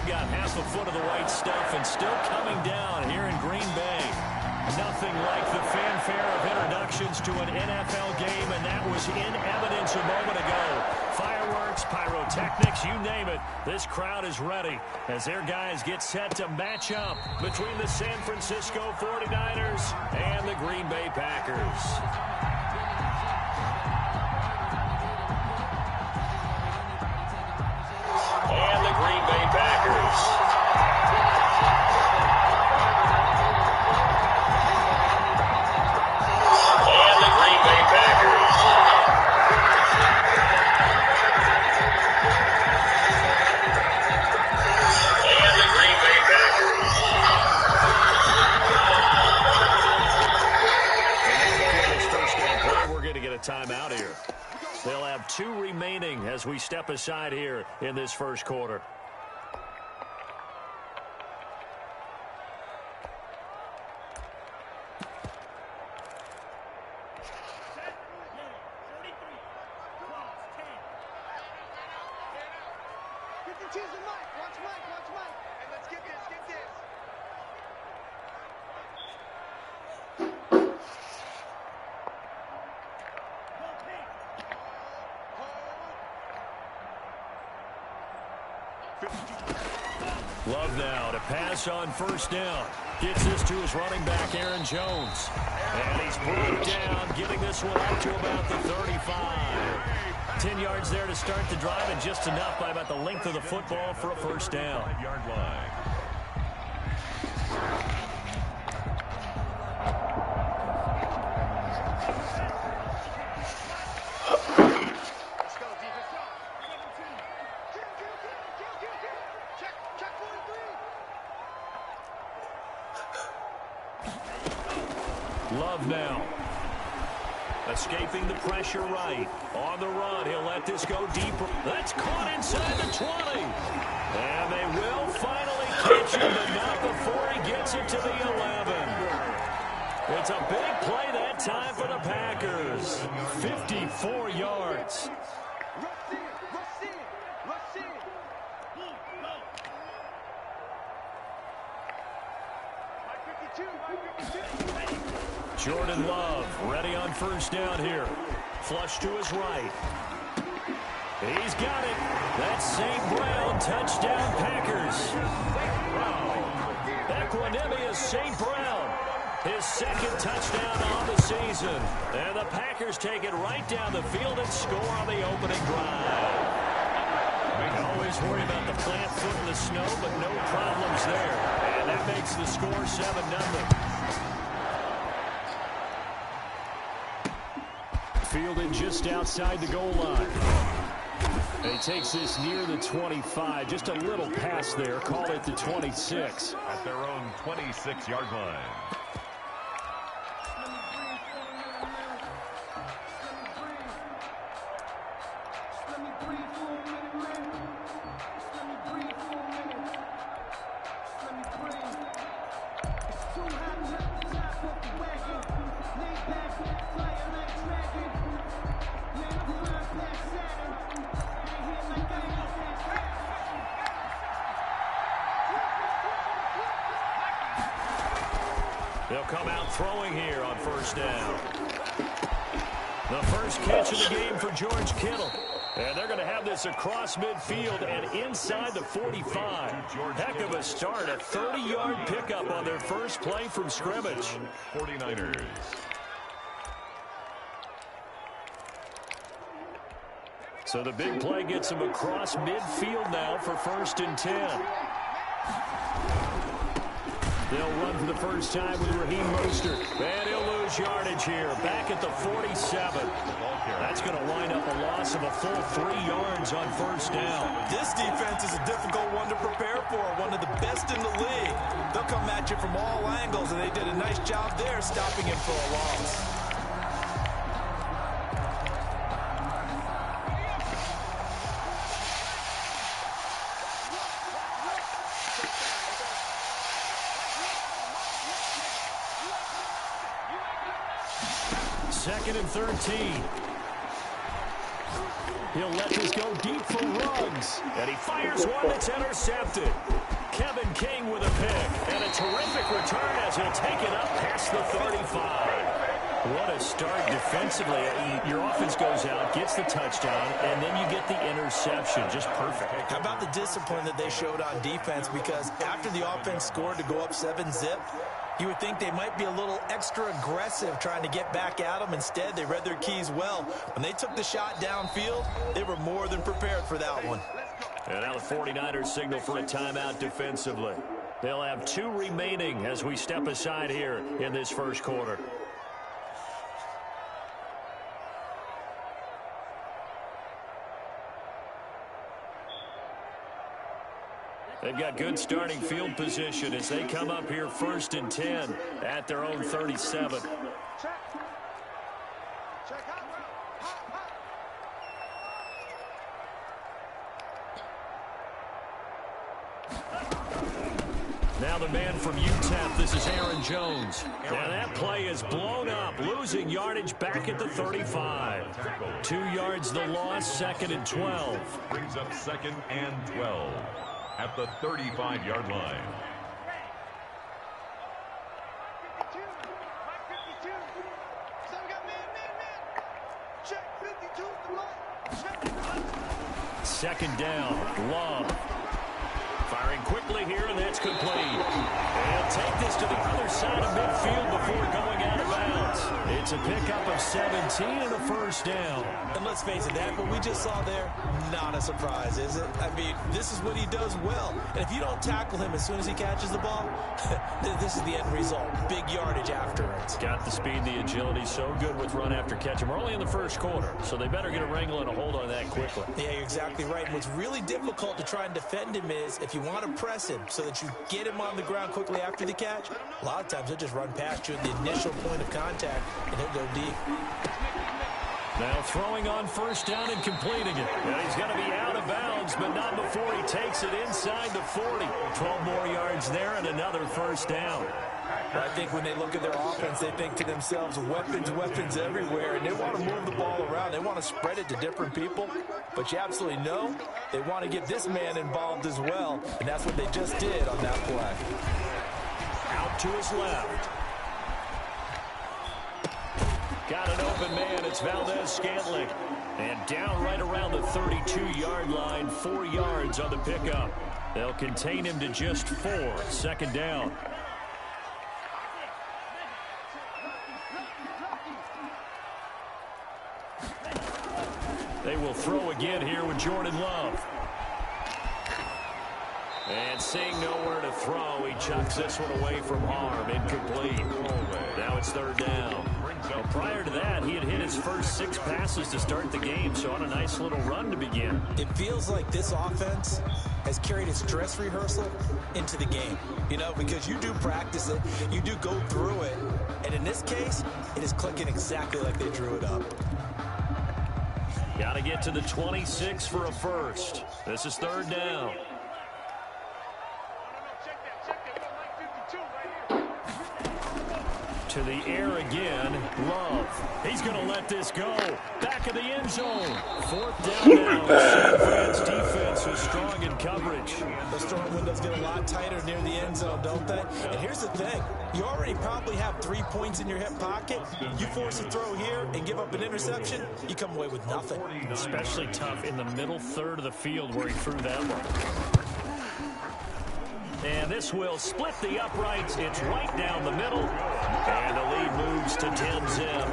got half a foot of the right stuff and still coming down here in Green Bay. Nothing like the fanfare of introductions to an NFL game, and that was in evidence a moment ago. Fireworks, pyrotechnics, you name it. This crowd is ready as their guys get set to match up between the San Francisco 49ers and the Green Bay Packers. And the Green Bay Packers. Timeout here. They'll have 2 remaining as we step aside here in this first quarter. Love now to pass on first down. Gets this to his running back, Aaron Jones. And he's brought down, getting this one up to about the 35. 10 yards there to start the drive, and just enough by about the length of the football for a first down. 5-yard line. Love now. Escaping the pressure right. On the run, he'll let this go deeper. That's caught inside the 20. And they will finally catch him, but not before he gets it to the 11. It's a big play that time for the Packers. 54 yards. Jordan Love ready on first down here. Flush to his right. He's got it. That's St. Brown. Touchdown, Packers. Wow. Equanimous St. Brown. His second touchdown on the season. And the Packers take it right down the field and score on the opening drive. We can always worry about the plant foot in the snow, but no problems there. And that makes the score 7-0. Fielded just outside the goal line. And he takes this near the 25. Just a little pass there. Call it the 26. At their own 26-yard line. They'll come out throwing here on first down. The first catch of the game for George Kittle. And they're going to have this across midfield and inside the 45. Heck of a start. A 30-yard pickup on their first play from scrimmage. 49ers. So the big play gets them across midfield now for 1st and 10. They'll run for the first time with Raheem Mostert. And he'll lose yardage here. Back at the 47. That's going to wind up a loss of a full 3 yards on first down. This defense is a difficult one to prepare for. One of the best in the league. They'll come at you from all angles, and they did a nice job there stopping him for a loss. Second and 13. He'll let this go deep for Ruggs. And he fires one that's intercepted. terrific return as he'll take it up past the 35. What a start defensively. Your offense goes out, gets the touchdown, and then you get the interception. Just perfect. How about the discipline that they showed on defense? Because after the offense scored to go up 7-zip, you would think they might be a little extra aggressive trying to get back at them. Instead, they read their keys well. When they took the shot downfield, they were more than prepared for that one. And now the 49ers signal for a timeout defensively. They'll have 2 remaining as we step aside here in this first quarter. They've got good starting field position as they come up here 1st and 10 at their own 37. Now the man from UTEP, this is Aaron Jones. Now that play is blown up, losing yardage back at the 35. 2 yards the loss, 2nd and 12. Brings up 2nd and 12 at the 35-yard line. Second down, Love. Firing quickly here, and that's complete. And he'll take this to the other side of midfield before going out of bounds. It's a pickup of 17 and a 1st down. And let's face it, that what we just saw there, not a surprise, is it? I mean, this is what he does well. And if you don't tackle him as soon as he catches the ball, this is the end result. Big yardage afterwards. Got the speed, the agility, so good with run after catch. We're only in the first quarter, so they better get a wrangle and a hold on that quickly. Yeah, you're exactly right. And what's really difficult to try and defend him is if you want to press him so that you get him on the ground quickly after the catch, a lot of times he'll just run past you at the initial point of contact, and he'll go deep. Now throwing on 1st down and completing it. And he's going to be out of bounds, but not before he takes it inside the 40. 12 more yards there and another 1st down. I think when they look at their offense, they think to themselves, weapons, weapons everywhere, and they want to move the ball around. They want to spread it to different people, but you absolutely know they want to get this man involved as well, and that's what they just did on that play. Out to his left. Got an open man. It's Valdez-Scantling. And down right around the 32-yard line, 4 yards on the pickup. They'll contain him to just 4. 2nd down. They will throw again here with Jordan Love. And seeing nowhere to throw, he chucks this one away from harm. Incomplete. Now it's 3rd down. Well, prior to that, he had hit his first 6 passes to start the game, so on a nice little run to begin. It feels like this offense has carried its dress rehearsal into the game. You know, because you do practice it, you do go through it, and in this case, it is clicking exactly like they drew it up. Got to get to the 26 for a first. This is 3rd down. To the air again, Love. He's going to let this go. Back of the end zone. 4th down now. San Fran's defense was strong in coverage. The storm windows get a lot tighter near the end zone, don't they? And here's the thing. You already probably have 3 points in your hip pocket. You force a throw here and give up an interception, you come away with nothing. Especially tough in the middle third of the field where he threw that one. And this will split the uprights. It's right down the middle. And the lead moves to 10-zip.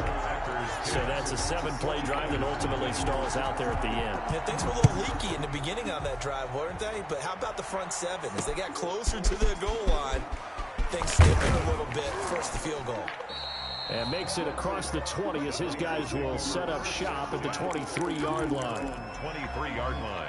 So that's a 7-play drive that ultimately stalls out there at the end. Yeah, things were a little leaky in the beginning on that drive, weren't they? But how about the front 7? As they got closer to the goal line, things skipping a little bit, forced the field goal. And makes it across the 20 as his guys will set up shop at the 23-yard line. 23-yard line.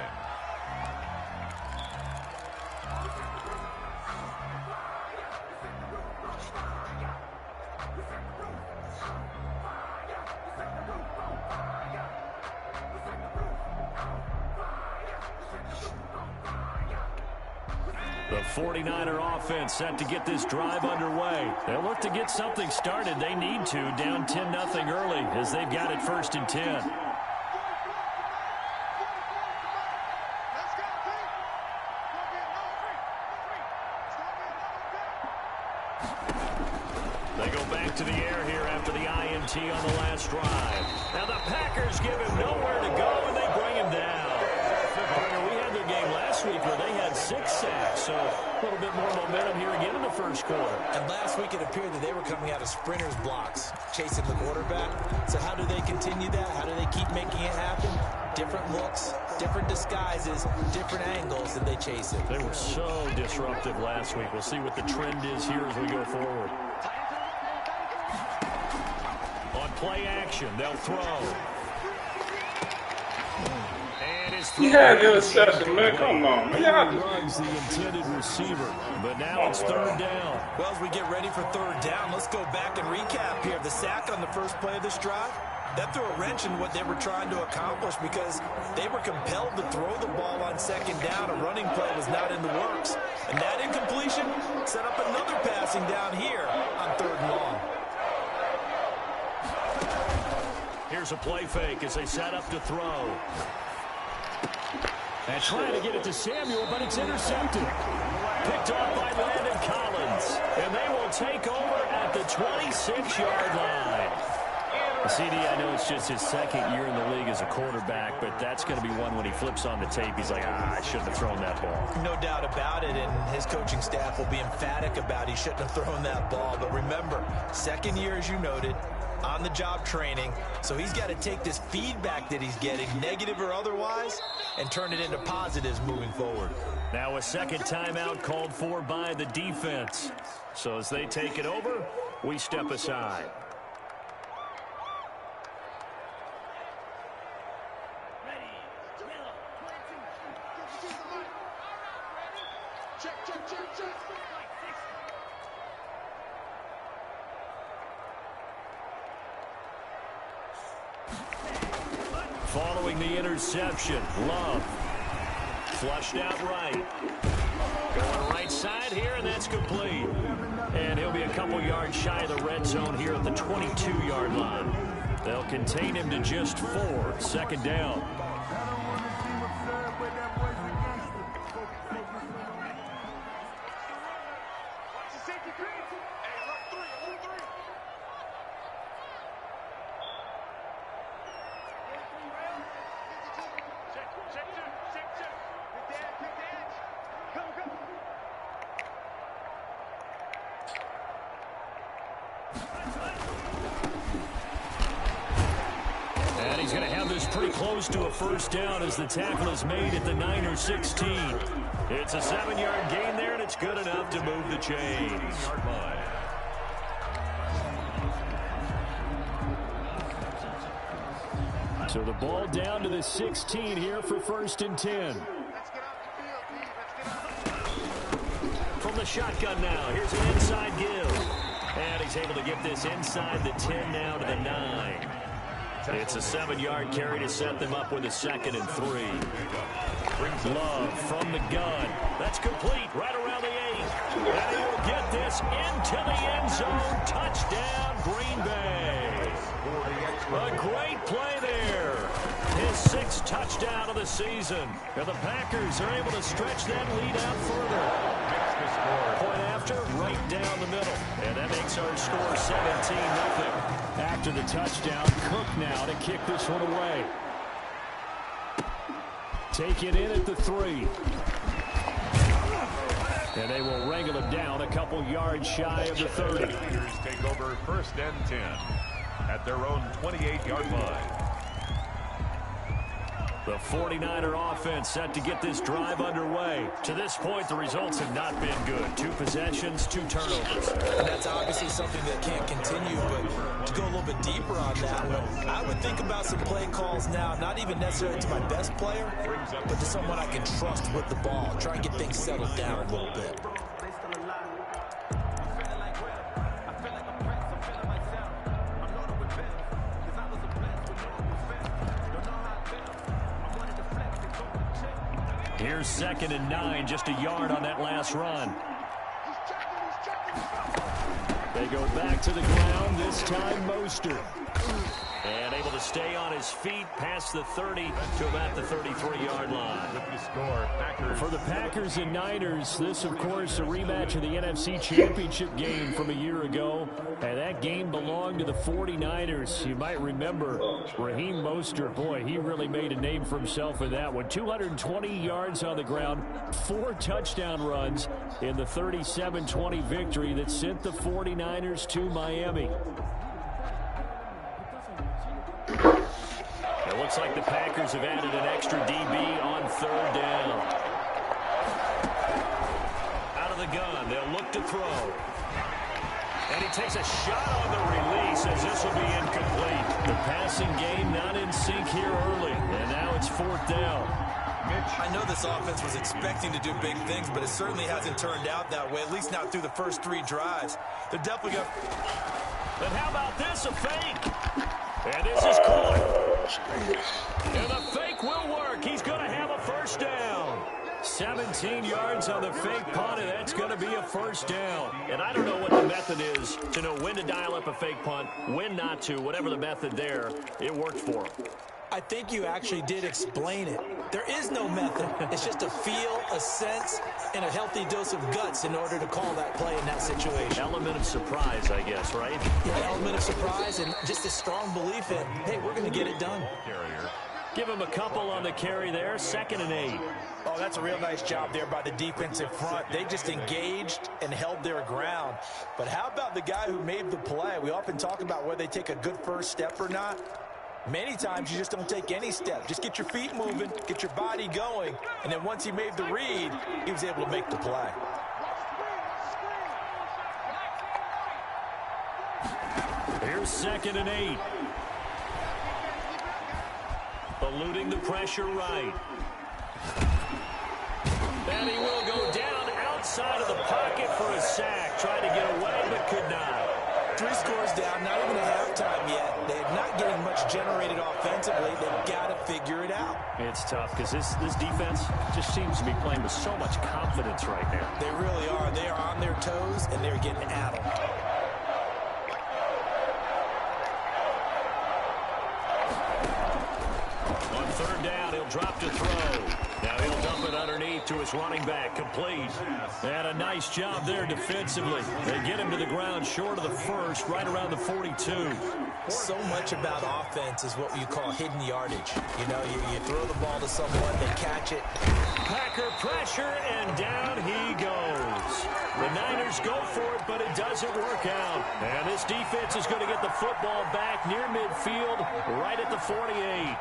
The 49er offense set to get this drive underway. They'll look to get something started. They need to, down 10-0 early as they've got it 1st and 10. They go back to the air here after the INT on the last drive. Now the Packers give him nowhere to go, and they bring him down. We had their game last week where they had 6 sacks, so a little bit more momentum here again in the first quarter. And last week it appeared that they were coming out of sprinters blocks, chasing the quarterback. So how do they continue that? How do they keep making it happen? Different looks, different disguises, different angles, and they chase it. They were so disruptive last week. We'll see what the trend is here as we go forward. On play action, they'll throw. Yeah, interception, man. Come on, man. Runs the intended receiver, but now it's third down. Well, as we get ready for third down, let's go back and recap here. The sack on the first play of this drive, that threw a wrench in what they were trying to accomplish because they were compelled to throw the ball on second down. A running play was not in the works. And that incompletion set up another passing down here on third and long. Here's a play fake as they set up to throw. And trying to get it to Samuel, but it's intercepted. Picked off by Landon Collins. And they will take over at the 26-yard line. CD, I know it's just his second year in the league as a quarterback, but that's going to be one when he flips on the tape. He's like, I shouldn't have thrown that ball. No doubt about it, and his coaching staff will be emphatic about he shouldn't have thrown that ball. But remember, second year, as you noted, on-the-job training, so he's got to take this feedback that he's getting, negative or otherwise, and turn it into positives moving forward. Now a second timeout called for by the defense. So as they take it over, we step aside. Following the interception, Love flushed out right. Going right side here, and that's complete. And he'll be a couple yards shy of the red zone here at the 22-yard line. They'll contain him to just 4. Second down. And he's going to have this pretty close to a first down as the tackle is made at the Niners 16. It's a 7-yard gain there, and it's good enough to move the chains. So the ball down to the 16 here for 1st and 10. From the shotgun now, here's an inside give. And he's able to get this inside the 10 now to the 9. It's a 7-yard carry to set them up with a 2nd and 3. Love from the gun. That's complete right around the 8. And he will get this into the end zone. Touchdown, Green Bay. A great play there. His 6th touchdown of the season. And the Packers are able to stretch that lead out further. Point after, right down the middle. And that makes our score 17-0. After the touchdown, Cook now to kick this one away. Take it in at the 3. And they will wrangle him down a couple yards shy of the 30. Packers take over 1st and 10 at their own 28-yard line. The 49er offense set to get this drive underway. To this point, the results have not been good. 2 possessions, 2 turnovers. And that's obviously something that can't continue, but to go a little bit deeper on that one, I would think about some play calls now, not even necessarily to my best player, but to someone I can trust with the ball. Try and get things settled down a little bit. Here's 2nd and 9, just a yard on that last run. They go back to the ground, this time Mostert. And able to stay on his feet past the 30 to about the 33-yard line. For the Packers and Niners, this, of course, a rematch of the NFC Championship game from a year ago. And that game belonged to the 49ers. You might remember Raheem Mostert. Boy, he really made a name for himself in that one. 220 yards on the ground, 4 touchdown runs in the 37-20 victory that sent the 49ers to Miami. It looks like the Packers have added an extra DB on third down. Out of the gun, they'll look to throw. And he takes a shot on the release as this will be incomplete. The passing game not in sync here early, and now it's fourth down. I know this offense was expecting to do big things, but it certainly hasn't turned out that way, at least not through the first 3 drives. They're definitely going to... But how about this, a fake? And this is caught. And the fake will work. He's going to have a first down. 17 yards on the fake punt, and that's going to be a first down. And I don't know what the method is to know when to dial up a fake punt, when not to, whatever the method there. It worked for him. I think you actually did explain it. There is no method. It's just a feel, a sense, and a healthy dose of guts in order to call that play in that situation. Element of surprise, I guess, right? Yeah, element of surprise and just a strong belief in, hey, we're going to get it done. Give him a couple on the carry there, 2nd and 8. Oh, that's a real nice job there by the defensive front. They just engaged and held their ground. But how about the guy who made the play? We often talk about whether they take a good first step or not. Many times you just don't take any step. Just get your feet moving, get your body going, and then once he made the read, he was able to make the play. Here's 2nd and 8. Eluding the pressure right. And he will go down outside of the pocket for a sack. Tried to get away, but could not. 3 scores down, not even a halftime yet. They're not getting much generated offensively. They've got to figure it out. It's tough because this defense just seems to be playing with so much confidence right now. They really are. They are on their toes, and they're getting at them. On third down, he'll drop to throw. Now he'll dump it underneath to his running back, complete. And a nice job there defensively. They get him to the ground short of the first, right around the 42. So much about offense is what you call hidden yardage. You know, you throw the ball to someone, they catch it. Packer pressure, and down he goes. The Niners go for it, but it doesn't work out. And this defense is going to get the football back near midfield, right at the 48.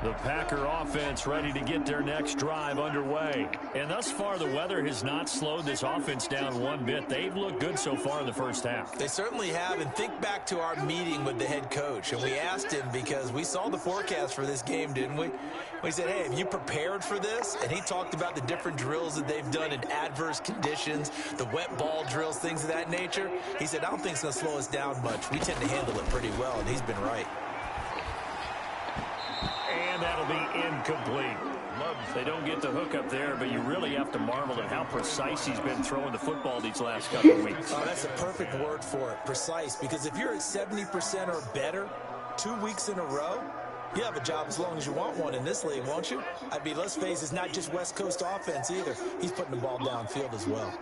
The Packer offense ready to get their next drive underway. And thus far, the weather has not slowed this offense down one bit. They've looked good so far in the first half. They certainly have. And think back to our meeting with the head coach. And we asked him because we saw the forecast for this game, didn't we? We said, hey, have you prepared for this? And he talked about the different drills that they've done in adverse conditions, the wet ball drills, things of that nature. He said, I don't think it's going to slow us down much. We tend to handle it pretty well, and he's been right. And that'll be incomplete. They don't get the hook up there, but you really have to marvel at how precise he's been throwing the football these last couple of weeks. Oh, that's a perfect word for it, precise, because if you're at 70% or better 2 weeks in a row, you have a job as long as you want one in this league, won't you? I mean, let's face it, it's not just West Coast offense either. He's putting the ball downfield as well.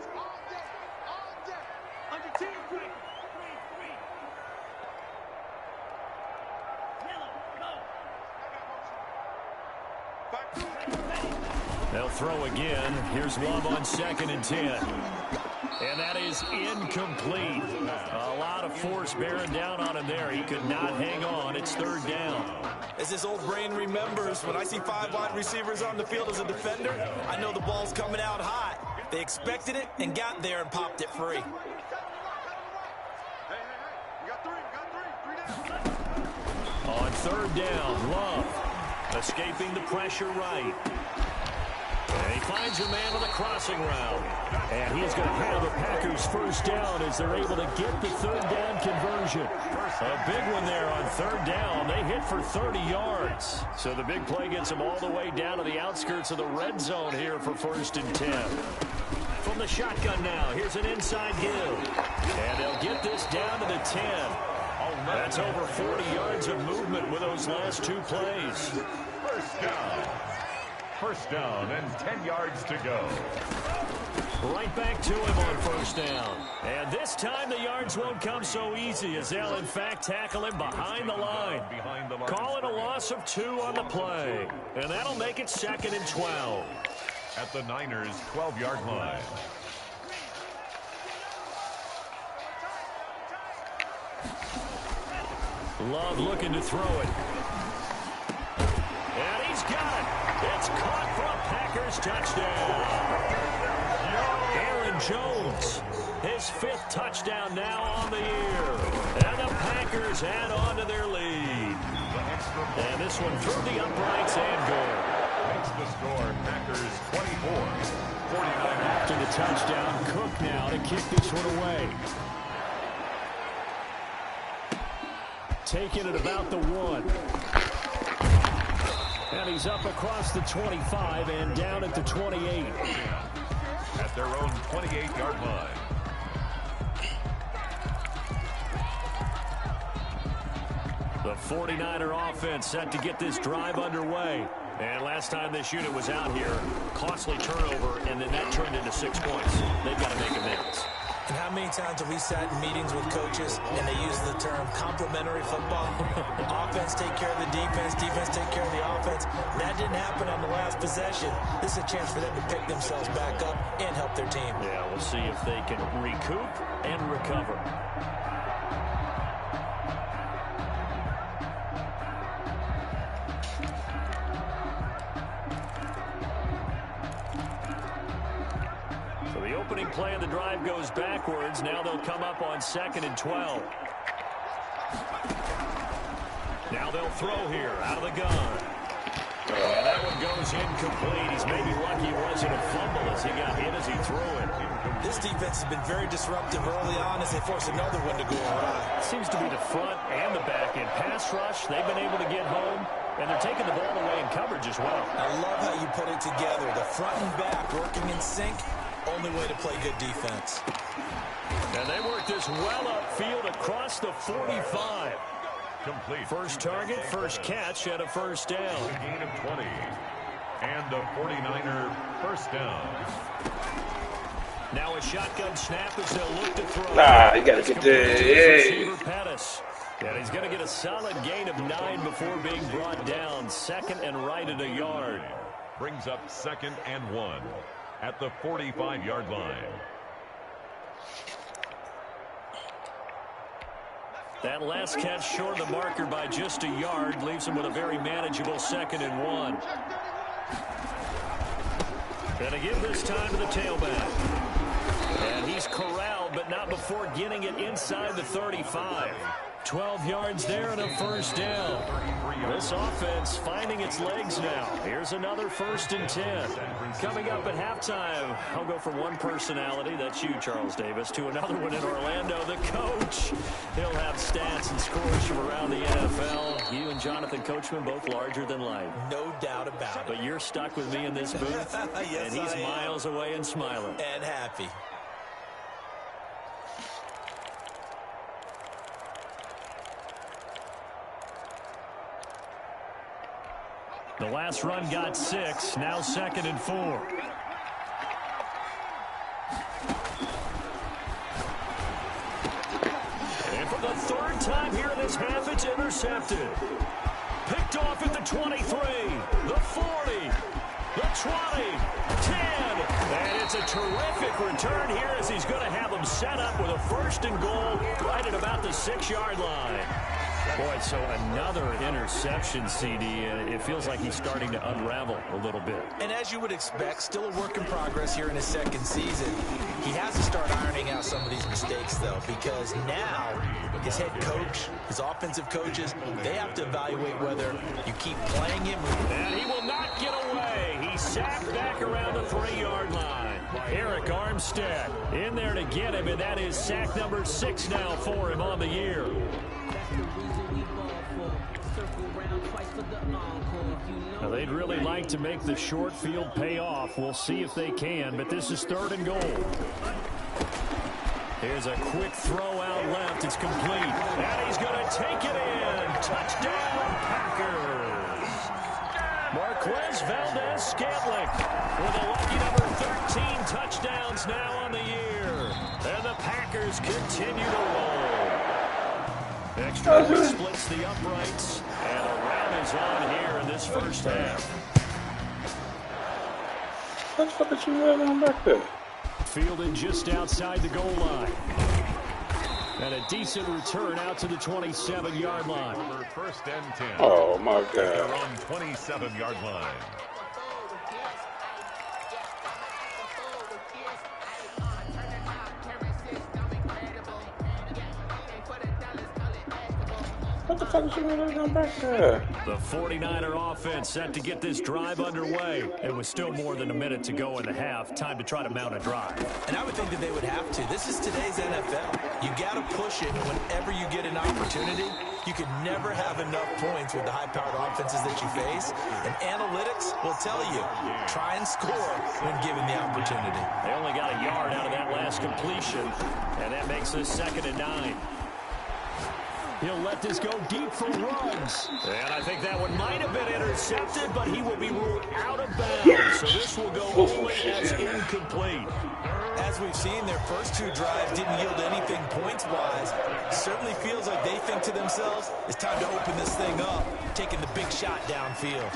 They'll throw again. Here's Love on 2nd and 10. And that is incomplete. A lot of force bearing down on him there. He could not hang on. It's third down. As his old brain remembers, when I see 5 wide receivers on the field as a defender, I know the ball's coming out hot. They expected it and got there and popped it free. On third down, Love escaping the pressure right. And he finds a man on the crossing route. And he's going to have the Packers first down as they're able to get the third down conversion. A big one there on third down. They hit for 30 yards. So the big play gets them all the way down to the outskirts of the red zone here for 1st and 10. From the shotgun now, here's an inside give. And they'll get this down to the 10. That's over 40 yards of movement with those last 2 plays. First down and 10 yards to go. Right back to him on 1st down. And this time the yards won't come so easy as they'll in fact tackle him behind the line. Call it a loss of 2 on the play. And that'll make it 2nd and 12. At the Niners' 12-yard line. Love looking to throw it. And he's got it. It's caught for a Packers touchdown. Aaron Jones, his 5th touchdown now on the year. And the Packers add on to their lead. And this one through the uprights and good. Makes the score Packers 24. 49 after the touchdown. Cook now to kick this one away. Taking it about the 1. And he's up across the 25 and down at the 28. At their own 28-yard line. The 49er offense set to get this drive underway. And last time this unit was out here, costly turnover, and then that turned into 6 points. They've got to make amends. And how many times have we sat in meetings with coaches and they use the term complementary football? Offense take care of the defense, defense take care of the offense. That didn't happen on the last possession. This is a chance for them to pick themselves back up and help their team. Yeah, we'll see if they can recoup and recover. Opening play of the drive goes backwards. Now they'll come up on 2nd and 12. Now they'll throw here out of the gun. And that one goes incomplete. He's maybe lucky it wasn't a fumble as he got hit as he threw it. This defense has been very disruptive early on as they force another one to go awry. Seems to be the front and the back end. Pass rush, they've been able to get home, and they're taking the ball away in coverage as well. I love how you put it together. The front and back working in sync. Only way to play good defense. And they work this well upfield across the 45. Complete. First target, first catch at a 1st down. A gain of 20. And a 49er first down. Now a shotgun snap as they'll look to throw. You gotta get there. Pettis. And he's going to get a solid gain of 9 before being brought down. 2nd and right at a yard. Brings up 2nd and 1. At the 45-yard line. That last catch short of the marker by just a yard leaves him with a very manageable 2nd and 1. And again this time to the tailback. And he's corralled, but not before getting it inside the 35. 12 yards there and a 1st down. This offense finding its legs now. Here's another 1st and 10. Coming up at halftime, I'll go from one personality, that's you, Charles Davis, to another one in Orlando, the coach. He'll have stats and scores from around the NFL. You and Jonathan Coachman both larger than life. No doubt about it. But you're stuck with me in this booth, yes, and he's miles away and smiling. And happy. The last run got 6, now 2nd and 4. And for the 3rd time here in this half, it's intercepted. Picked off at the 23, the 40, the 20, 10. And it's a terrific return here as he's going to have them set up with a 1st and goal right at about the 6-yard line. Boy, so another interception, CD, and it feels like he's starting to unravel a little bit. And as you would expect, still a work in progress here in his second season. He has to start ironing out some of these mistakes, though, because now his head coach, his offensive coaches, they have to evaluate whether you keep playing him. And he will not get away. He's sacked back around the 3-yard line. Eric Armstead in there to get him, and that is sack number 6 now for him on the year. Now, they'd really like to make the short field pay off. We'll see if they can, but this is 3rd and goal. Here's a quick throw out left. It's complete. And he's going to take it in. Touchdown, Packers. Marquez Valdez-Scantling with a lucky number 13 touchdowns now on the year. And the Packers continue to roll. Extra point splits the uprights, and a round is on here in this first half. What the fuck is you running back there? Fielded just outside the goal line. And a decent return out to the 27-yard line. First and 10. Oh, my They're God. on 27-yard line. What the fuck is you running back there? The 49er offense set to get this drive underway. It was still more than a minute to go in the half. Time to try to mount a drive. And I would think that they would have to. This is today's NFL. You got to push it whenever you get an opportunity. You can never have enough points with the high-powered offenses that you face. And analytics will tell you, try and score when given the opportunity. They only got a yard out of that last completion, and that makes this 2nd and 9. He'll let this go deep for Ruggs. And I think that one might have been intercepted, but he will be ruled out of bounds. So this will go only as incomplete. As we've seen, their first 2 drives didn't yield anything points-wise. Certainly feels like they think to themselves, it's time to open this thing up, taking the big shot downfield.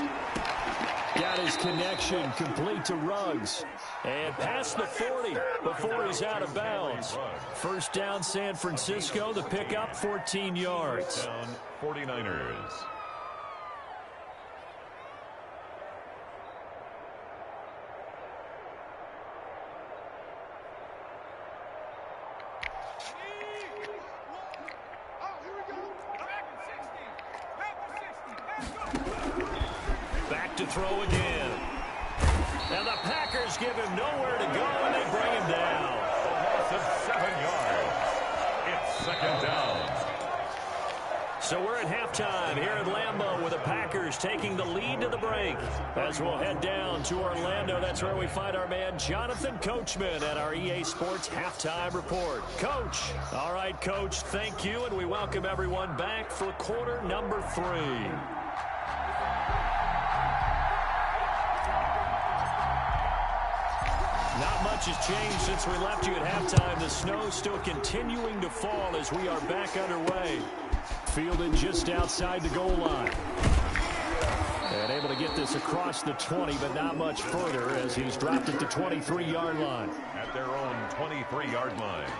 Got his connection complete to Ruggs. And past the 40 before he's out of bounds. First down, San Francisco. The pickup, 14 yards. Down 49ers. Back to throw again. And the Packers give him nowhere to go, and they bring him down. A loss of 7 yards. It's 2nd down. So we're at halftime here at Lambeau with the Packers taking the lead to the break. As we'll head down to Orlando, that's where we find our man Jonathan Coachman at our EA Sports Halftime Report. Coach. All right, Coach, thank you, and we welcome everyone back for quarter number 3. Not much has changed since we left you at halftime. The snow still continuing to fall as we are back underway. Fielded just outside the goal line. And able to get this across the 20, but not much further as he's dropped at the 23-yard line. At their own 23-yard line.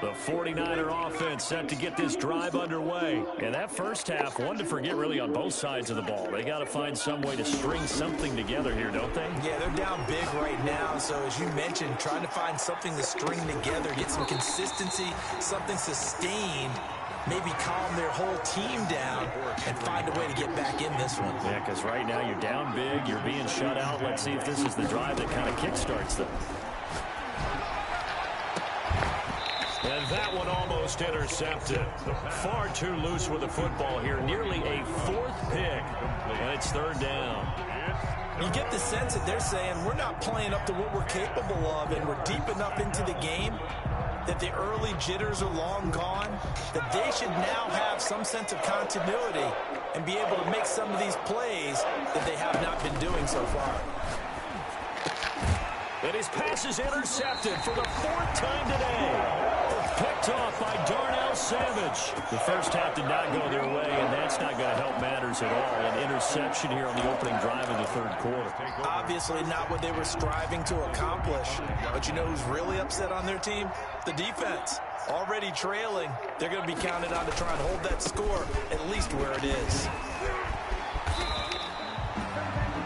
The 49er offense set to get this drive underway. And that first half, one to forget really on both sides of the ball. They got to find some way to string something together here, don't they? Yeah, they're down big right now. So as you mentioned, trying to find something to string together, get some consistency, something sustained, maybe calm their whole team down and find a way to get back in this one. Yeah, because right now you're down big, you're being shut out. Let's see if this is the drive that kind of kickstarts them. And that one almost intercepted. Far too loose with the football here. Nearly a 4th pick. And it's 3rd down. You get the sense that they're saying we're not playing up to what we're capable of, and we're deep enough into the game that the early jitters are long gone, that they should now have some sense of continuity and be able to make some of these plays that they have not been doing so far. And his pass is intercepted for the 4th time today. Picked off by Darnell Savage. The first half did not go their way, and that's not going to help matters at all. An interception here on the opening drive of the third quarter. Obviously not what they were striving to accomplish. But you know who's really upset on their team? The defense. Already trailing. They're going to be counted on to try and hold that score at least where it is.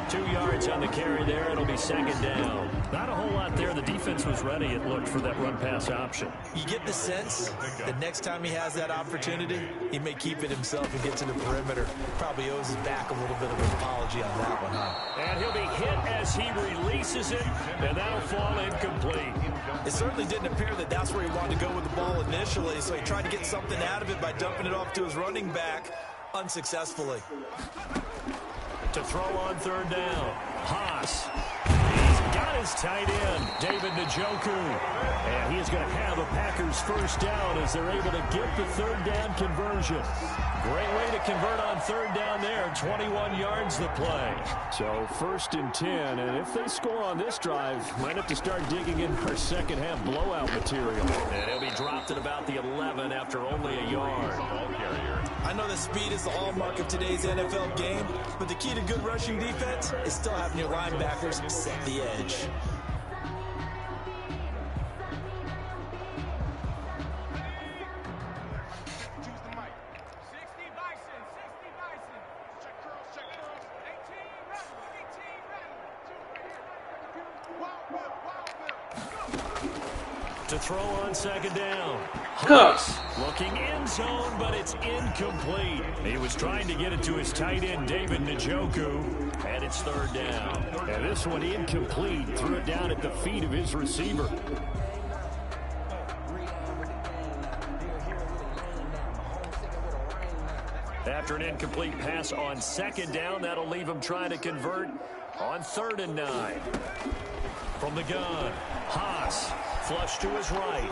2 yards on the carry there. It'll be second down. Not a whole lot there. The defense was ready, it looked, for that run-pass option. You get the sense that next time he has that opportunity, he may keep it himself and get to the perimeter. Probably owes his back a little bit of an apology on that one, huh? And he'll be hit as he releases it, and that'll fall incomplete. It certainly didn't appear that that's where he wanted to go with the ball initially, so he tried to get something out of it by dumping it off to his running back unsuccessfully. To throw on third down. Haas. He's got his tight end, David Njoku. And he is going to have a Packers first down as they're able to get the third down conversion. Great way to convert on third down there. 21 yards the play. So first and 10, and if they score on this drive, might have to start digging in for second half blowout material. And he'll be dropped at about the 11 after only a yard. I know that speed is the hallmark of today's NFL game, but the key to good rushing defense is still having your linebackers set the edge. To throw on second down. Cuss. Looking end zone, but it's incomplete. He was trying to get it to his tight end, David Njoku, and it's third down. And this one incomplete. Threw it down at the feet of his receiver. After an incomplete pass on second down, that'll leave him trying to convert on 3rd and 9. From the gun, Haas. Flush to his right.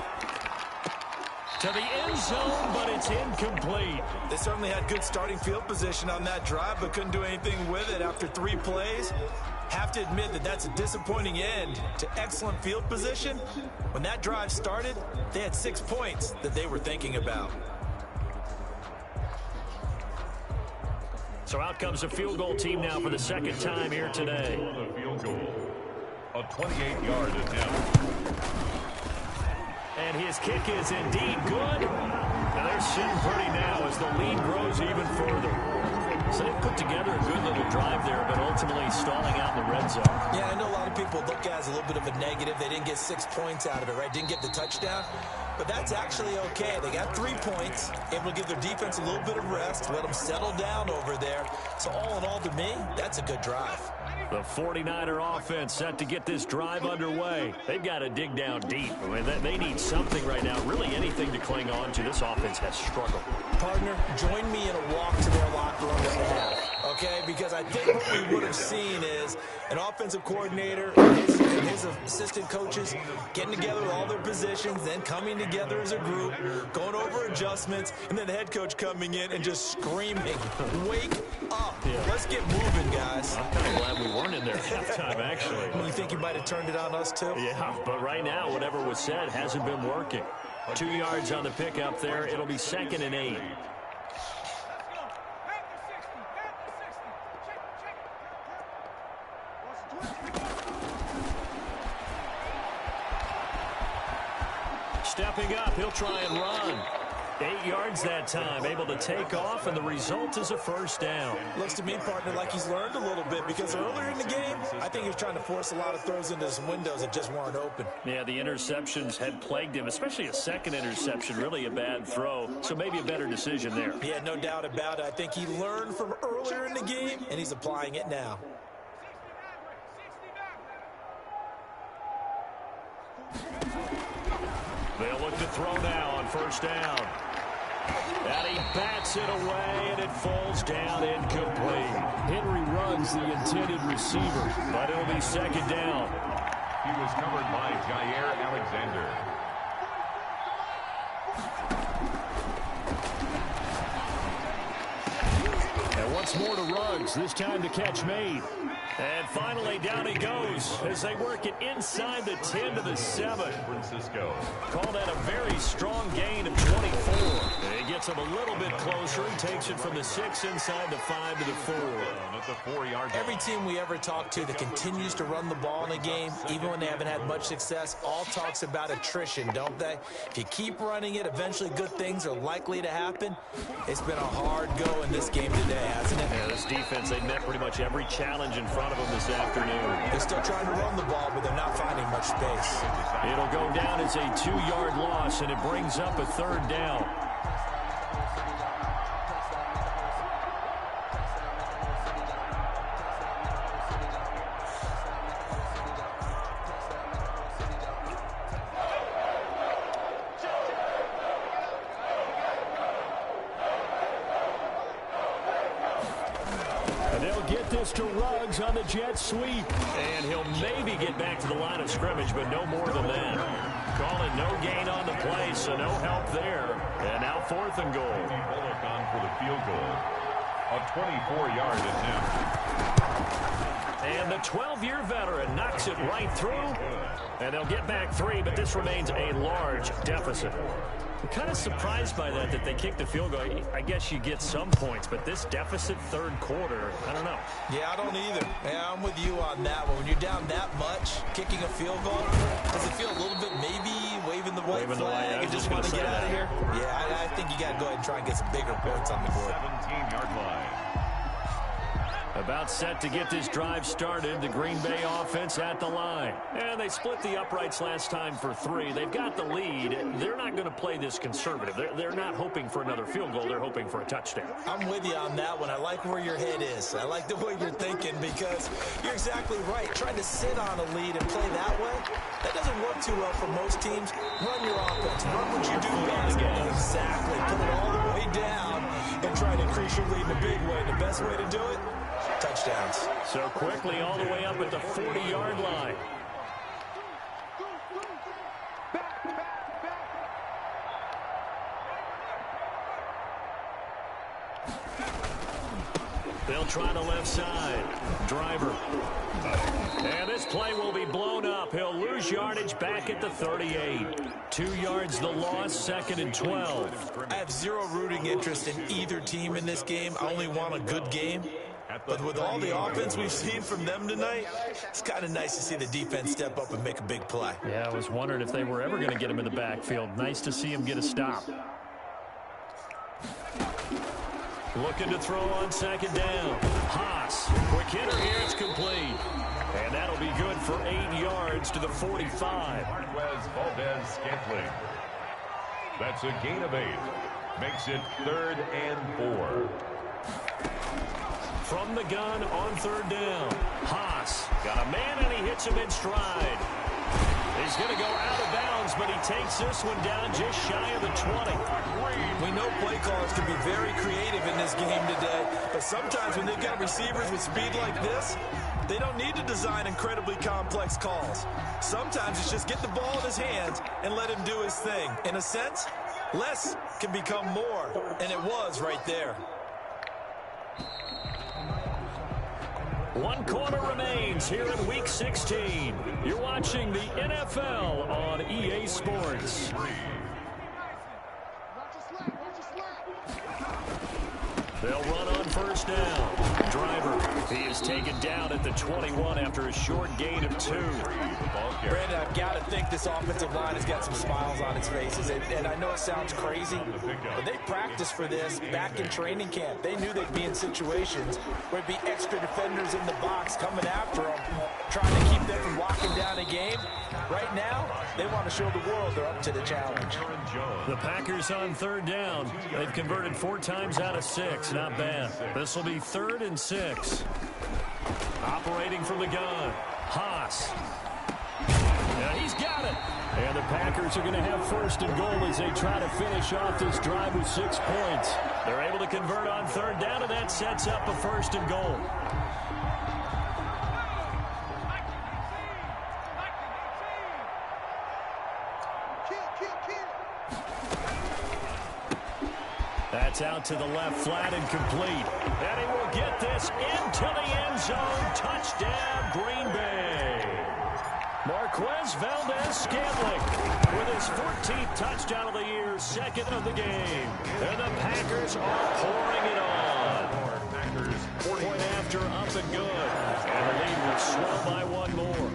To the end zone, but it's incomplete. They certainly had good starting field position on that drive, but couldn't do anything with it after 3 plays. Have to admit that that's a disappointing end to excellent field position. When that drive started, they had 6 points that they were thinking about. So out comes a field goal team now for the second time here today. The field goal. A 28-yard attempt. And his kick is indeed good. And they're sitting pretty now as the lead grows even further. So they put together a good little drive there, but ultimately stalling out in the red zone. Yeah, I know a lot of people look at it as a little bit of a negative. They didn't get 6 points out of it, right? Didn't get the touchdown. But that's actually okay. They got 3 points, able to give their defense a little bit of rest, let them settle down over there. So all in all, to me, that's a good drive. The 49er offense set to get this drive underway. They've got to dig down deep. I mean, they need something right now, really anything to cling on to. This offense has struggled. Partner, join me in a walk to their locker room at the half, okay? Because I think what we would have seen is an offensive coordinator and his assistant coaches getting together with all their positions, then coming together as a group, going over adjustments, and then the head coach coming in and just screaming, wake up. Yeah. Let's get moving, guys. I'm kind of glad we weren't in there at halftime, actually. You think you might have turned it on us, too? Yeah, but right now, whatever was said hasn't been working. 2 yards on the pickup there. It'll be 2nd and 8. Stepping up, he'll try and run. 8 yards that time, able to take off, and the result is a first down. Looks to me, partner, like he's learned a little bit, because earlier in the game, I think he was trying to force a lot of throws into some windows that just weren't open. Yeah, the interceptions had plagued him, especially a second interception, really a bad throw, so maybe a better decision there. Yeah, no doubt about it. I think he learned from earlier in the game, and he's applying it now. They'll look to throw now on first down. And he bats it away, and it falls down incomplete. Henry runs the intended receiver, but it'll be 2nd down. He was covered by Jair Alexander. And once more to Ruggs, this time the catch made. And finally, down he goes as they work it inside the 10 to the 7. Francisco. Call that a very strong gain of 24. And he gets him a little bit closer. He takes it from the 6 inside the 5 to the 4. At the 4-yard line. Every team we ever talk to that continues to run the ball in a game, even when they haven't had much success, all talks about attrition, don't they? If you keep running it, eventually good things are likely to happen. It's been a hard go in this game today, hasn't it? Yeah, this defense, they met pretty much every challenge in front of them this afternoon. They're still trying to run the ball, but they're not finding much space. It'll go down as a 2-yard loss, and it brings up a 3rd down. To Ruggs on the jet sweep. And he'll maybe get back to the line of scrimmage, but no more than that. Call it no gain on the play, so no help there. And now 4th and goal. Bullock on for the field goal. A 24-yard attempt. And the 12-year veteran knocks it right through. And they'll get back 3, but this remains a large deficit. I'm kind of surprised by that they kicked the field goal. I guess you get some points, but this deficit 3rd quarter, I don't know. Yeah, I don't either. Yeah, I'm with you on that one. When you're down that much, kicking a field goal, does it feel a little bit maybe waving the white flag and just want to get out of here? Yeah, I think you got to go ahead and try and get some bigger points on the board. 17-yard line. About set to get this drive started. The Green Bay offense at the line. And they split the uprights last time for 3. They've got the lead. They're not going to play this conservative. They're not hoping for another field goal. They're hoping for a touchdown. I'm with you on that one. I like where your head is. I like the way you're thinking because you're exactly right. Trying to sit on a lead and play that way, that doesn't work too well for most teams. Run your offense. Run what you do best. Exactly. Put it all the way down and try to increase your lead in a big way. The best way to do it, touchdowns. So quickly all the way up at the 40-yard line. They'll try the left side. Driver. And this play will be blown up. He'll lose yardage back at the 38. 2 yards the loss, 2nd and 12. I have zero rooting interest in either team in this game. I only want a good game. But with all the offense we've seen from them tonight, it's kind of nice to see the defense step up and make a big play. Yeah, I was wondering if they were ever going to get him in the backfield. Nice to see him get a stop. Looking to throw on 2nd down. Haas, quick hitter here, it's complete. And that'll be good for 8 yards to the 45. Marquez Valdez-Scantling. That's a gain of 8. Makes it 3rd and 4. From the gun on 3rd down. Haas got a man and he hits him in stride. He's going to go out of bounds, but he takes this one down just shy of the 20. We know play callers can be very creative in this game today, but sometimes when they've got receivers with speed like this, they don't need to design incredibly complex calls. Sometimes it's just get the ball in his hands and let him do his thing. In a sense, less can become more, and it was right there. 1 quarter remains here in Week 16. You're watching the NFL on EA Sports. They'll run on 1st down. Driver, he is taken down at the 21 after a short gain of 2. Brandon, I've got to think this offensive line has got some smiles on its faces. And I know it sounds crazy, but they practiced for this back in training camp. They knew they'd be in situations where there'd be extra defenders in the box coming after them, trying to keep them from locking down a game. Right now, they want to show the world they're up to the challenge. The Packers on 3rd down. They've converted 4 times out of 6. Not bad. This will be 3rd and 6. Operating from the gun. Haas. Yeah, he's got it. And the Packers are going to have 1st and goal as they try to finish off this drive with 6 points. They're able to convert on 3rd down, and that sets up a 1st and goal. That's It's out to the left, flat and complete. And he will get this into the end zone. Touchdown, Green Bay. Marquez Valdez-Scantling with his 14th touchdown of the year, second of the game. And the Packers are pouring it on. Point after, up and good. And the lead will swell by one more.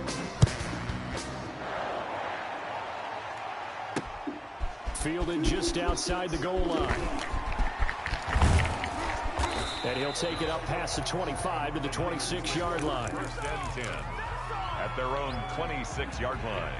Fielded just outside the goal line. And he'll take it up past the 25 to the 26-yard line. First and 10 at their own 26-yard line.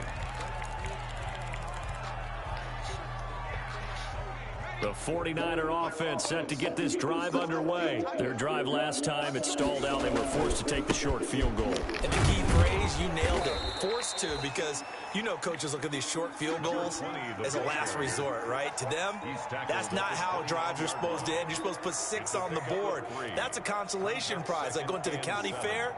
The 49er offense set to get this drive underway. Their drive last time, it stalled out. They were forced to take the short field goal. And the key phrase, you nailed it. Forced to, because you know coaches look at these short field goals as a last resort, right? To them, that's not how drives are supposed to end. You're supposed to put 6 on the board. That's a consolation prize. Like going to the county fair,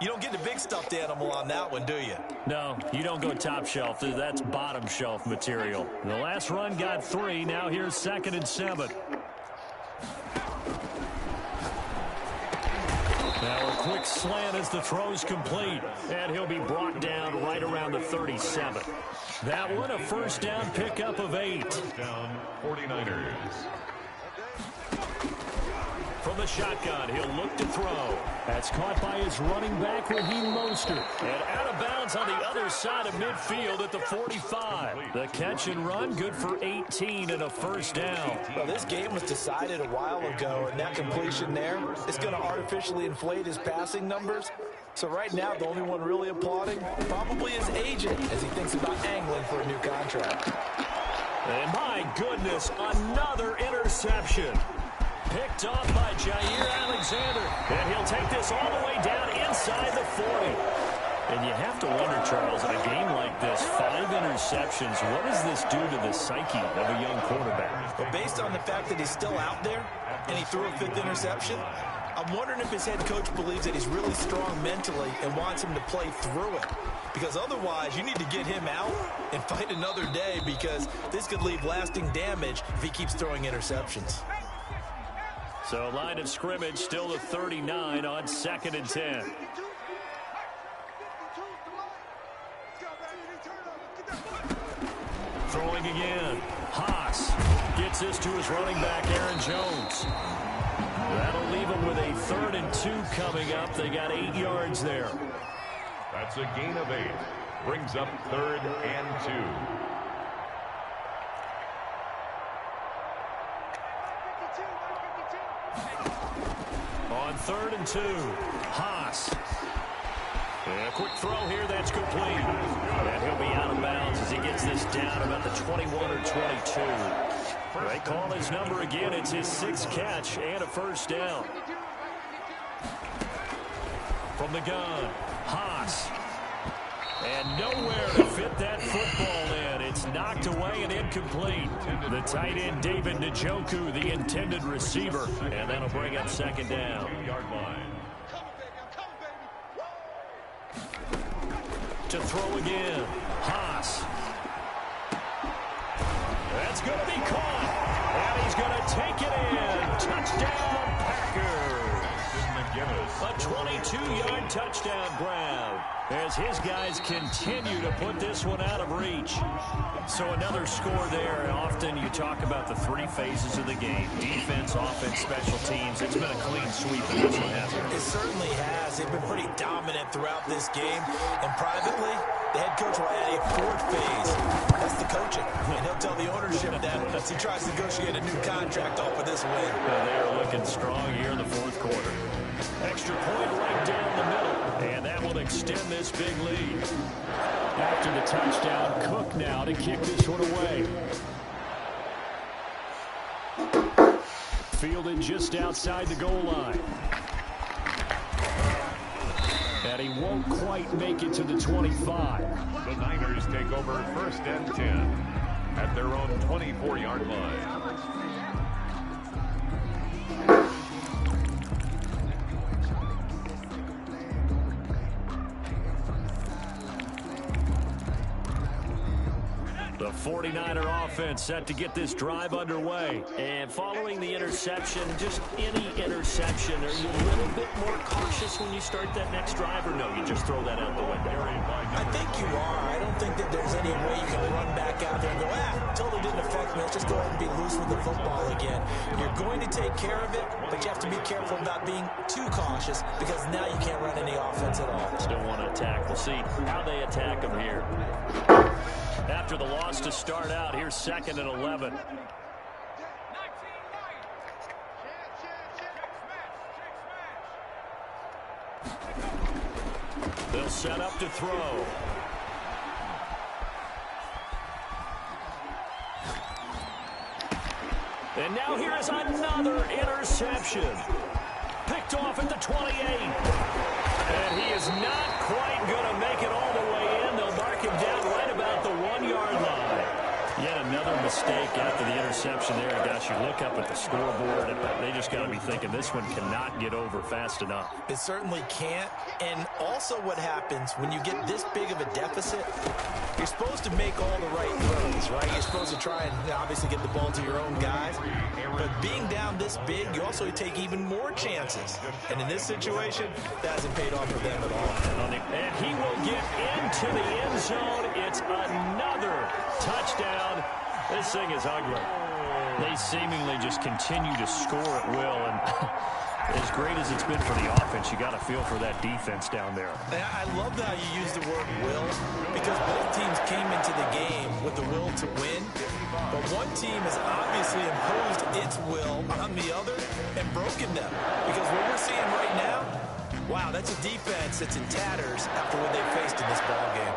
you don't get the big stuffed animal on that one, do you? No, you don't go top shelf. That's bottom shelf material. The last run got 3. Now here's 2nd and 7. Now a quick slant as the throw's complete. And he'll be brought down right around the 37. That one a first down pickup of 8. First down, 49ers. From the shotgun, he'll look to throw. That's caught by his running back, Raheem Mostert. And out of bounds on the other side of midfield at the 45. The catch and run, good for 18 and a first down. Well, this game was decided a while ago, and that completion there is going to artificially inflate his passing numbers. So right now, the only one really applauding probably his agent as he thinks about angling for a new contract. And my goodness, another interception. Picked off by Jair Alexander. And he'll take this all the way down inside the 40. And you have to wonder, Charles, in a game like this, 5 interceptions, what does this do to the psyche of a young quarterback? But based on the fact that he's still out there and he threw a 5th interception, I'm wondering if his head coach believes that he's really strong mentally and wants him to play through it. Because otherwise, you need to get him out and fight another day, because this could leave lasting damage if he keeps throwing interceptions. So line of scrimmage still the 39 on 2nd and 10. Throwing again. Haas gets this to his running back, Aaron Jones. That'll leave him with a 3rd and 2 coming up. They got 8 yards there. That's a gain of 8. Brings up 3rd and 2. On 3rd and 2, Haas. And a quick throw here, that's complete. And he'll be out of bounds as he gets this down about the 21 or 22. They call his number again. It's his 6th catch and a first down. From the gun, Haas. And nowhere to fit that football in. It's knocked away and incomplete. The tight end, David Njoku, the intended receiver. And that'll bring up 2nd down. 2-yard line. To throw again, Haas. That's going to be caught. And he's going to take it in. Touchdown, Packers. A 22-yard touchdown grab as his guys continue to put this one out of reach. So another score there. Often you talk about the 3 phases of the game: defense, offense, special teams. It's been a clean sweep in this one, hasn't it? It certainly has. They've been pretty dominant throughout this game. And privately, the head coach will add a 4th phase. That's the coaching. And he'll tell the ownership that as he tries to negotiate a new contract off of this win. They are looking strong here in the 4th quarter. Extra point right down the middle, and that will extend this big lead. After the touchdown, Cook now to kick this one away. Fielded just outside the goal line. And he won't quite make it to the 25. The Niners take over 1st and 10 at their own 24-yard line. The The 49er offense set to get this drive underway. And following the interception, just any interception, are you a little bit more cautious when you start that next drive, or no, you just throw that out the window? I think you are. I don't think that there's any way you can run back out there and go, totally didn't affect me. Let's just go ahead and be loose with the football again. You're going to take care of it, but you have to be careful about being too cautious because now you can't run any offense at all. Still want to attack. We'll see how they attack them here. After the loss to start out, here's 2nd and 11. They'll set up to throw. And now here is another interception. Picked off at the 28. And he is not quite going to make it all the way in. They'll mark him down right about the 1-yard line. Yet another mistake after the interception there. Gosh, you look up at the scoreboard, and they just got to be thinking this one cannot get over fast enough. It certainly can't. And also what happens when you get this big of a deficit, you're supposed to make all the right throws, right? You're supposed to try and obviously get the ball to your own guys. But being down this big, you also take even more chances. And in this situation, that hasn't paid off for them at all. And he will get into the end zone. It's another touchdown. This thing is ugly. They seemingly just continue to score at will. And as great as it's been for the offense, you got to feel for that defense down there. I love how you use the word will, because both teams came into the game with the will to win. But one team has obviously imposed its will on the other and broken them. Because what we're seeing right now, wow, that's a defense that's in tatters after what they faced in this ball game.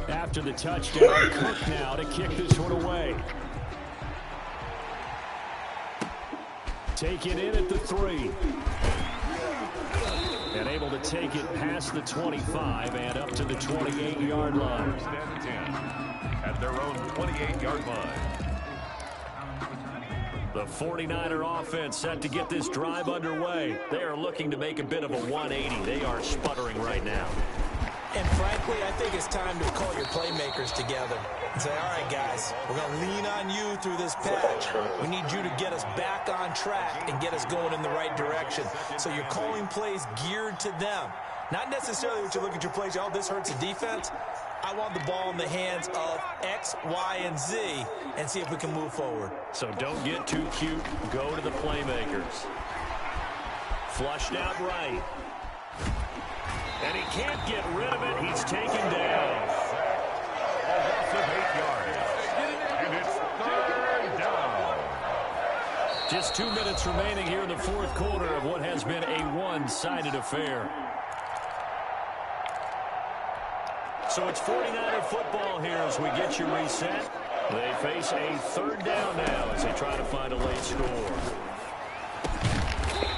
After the touchdown, Cook now to kick this one away. Take it in at the 3. And able to take it past the 25 and up to the 28-yard line. At their own 28-yard line. The 49er offense set to get this drive underway. They are looking to make a bit of a 180. They are sputtering right now. And frankly, I think it's time to call your playmakers together and say, all right, guys, we're going to lean on you through this patch. We need you to get us back on track and get us going in the right direction. So you're calling plays geared to them. Not necessarily that you look at your plays, oh, this hurts the defense. I want the ball in the hands of X, Y, and Z and see if we can move forward. So don't get too cute. Go to the playmakers. Flushed out right. And he can't get rid of it. He's taken down. A loss of 8 yards. And it's 3rd down. Just 2 minutes remaining here in the 4th quarter of what has been a one-sided affair. So it's 49er football here as we get you reset. They face a 3rd down now as they try to find a late score.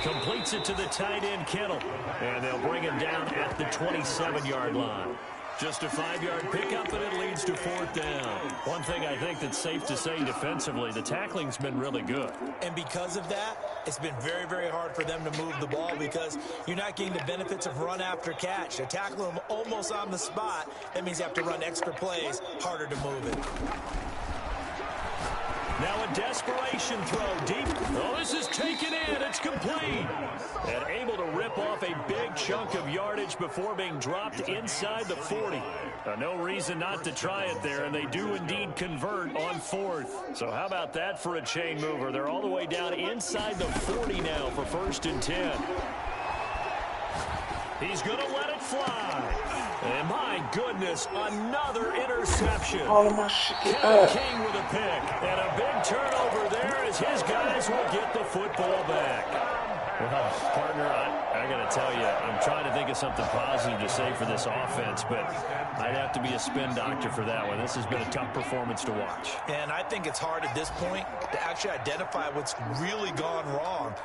Completes it to the tight end, Kittle. And they'll bring him down at the 27-yard line. Just a 5-yard pickup, and it leads to 4th down. One thing I think that's safe to say defensively, the tackling's been really good. And because of that, it's been very, very hard for them to move the ball because you're not getting the benefits of run after catch. They tackle them almost on the spot. That means you have to run extra plays, harder to move it. Now a desperation throw deep. Oh, this is taken in. It's complete. And able to rip off a big chunk of yardage before being dropped inside the 40. No reason not to try it there, and they do indeed convert on 4th. So how about that for a chain mover? They're all the way down inside the 40 now for 1st and 10. He's going to let it fly. And my goodness, another interception. Kevin King with a pick. And a big turnover there as his guys will get the football back. Well, partner, I got to tell you, I'm trying to think of something positive to say for this offense, but I'd have to be a spin doctor for that one. This has been a tough performance to watch. And I think it's hard at this point to actually identify what's really gone wrong.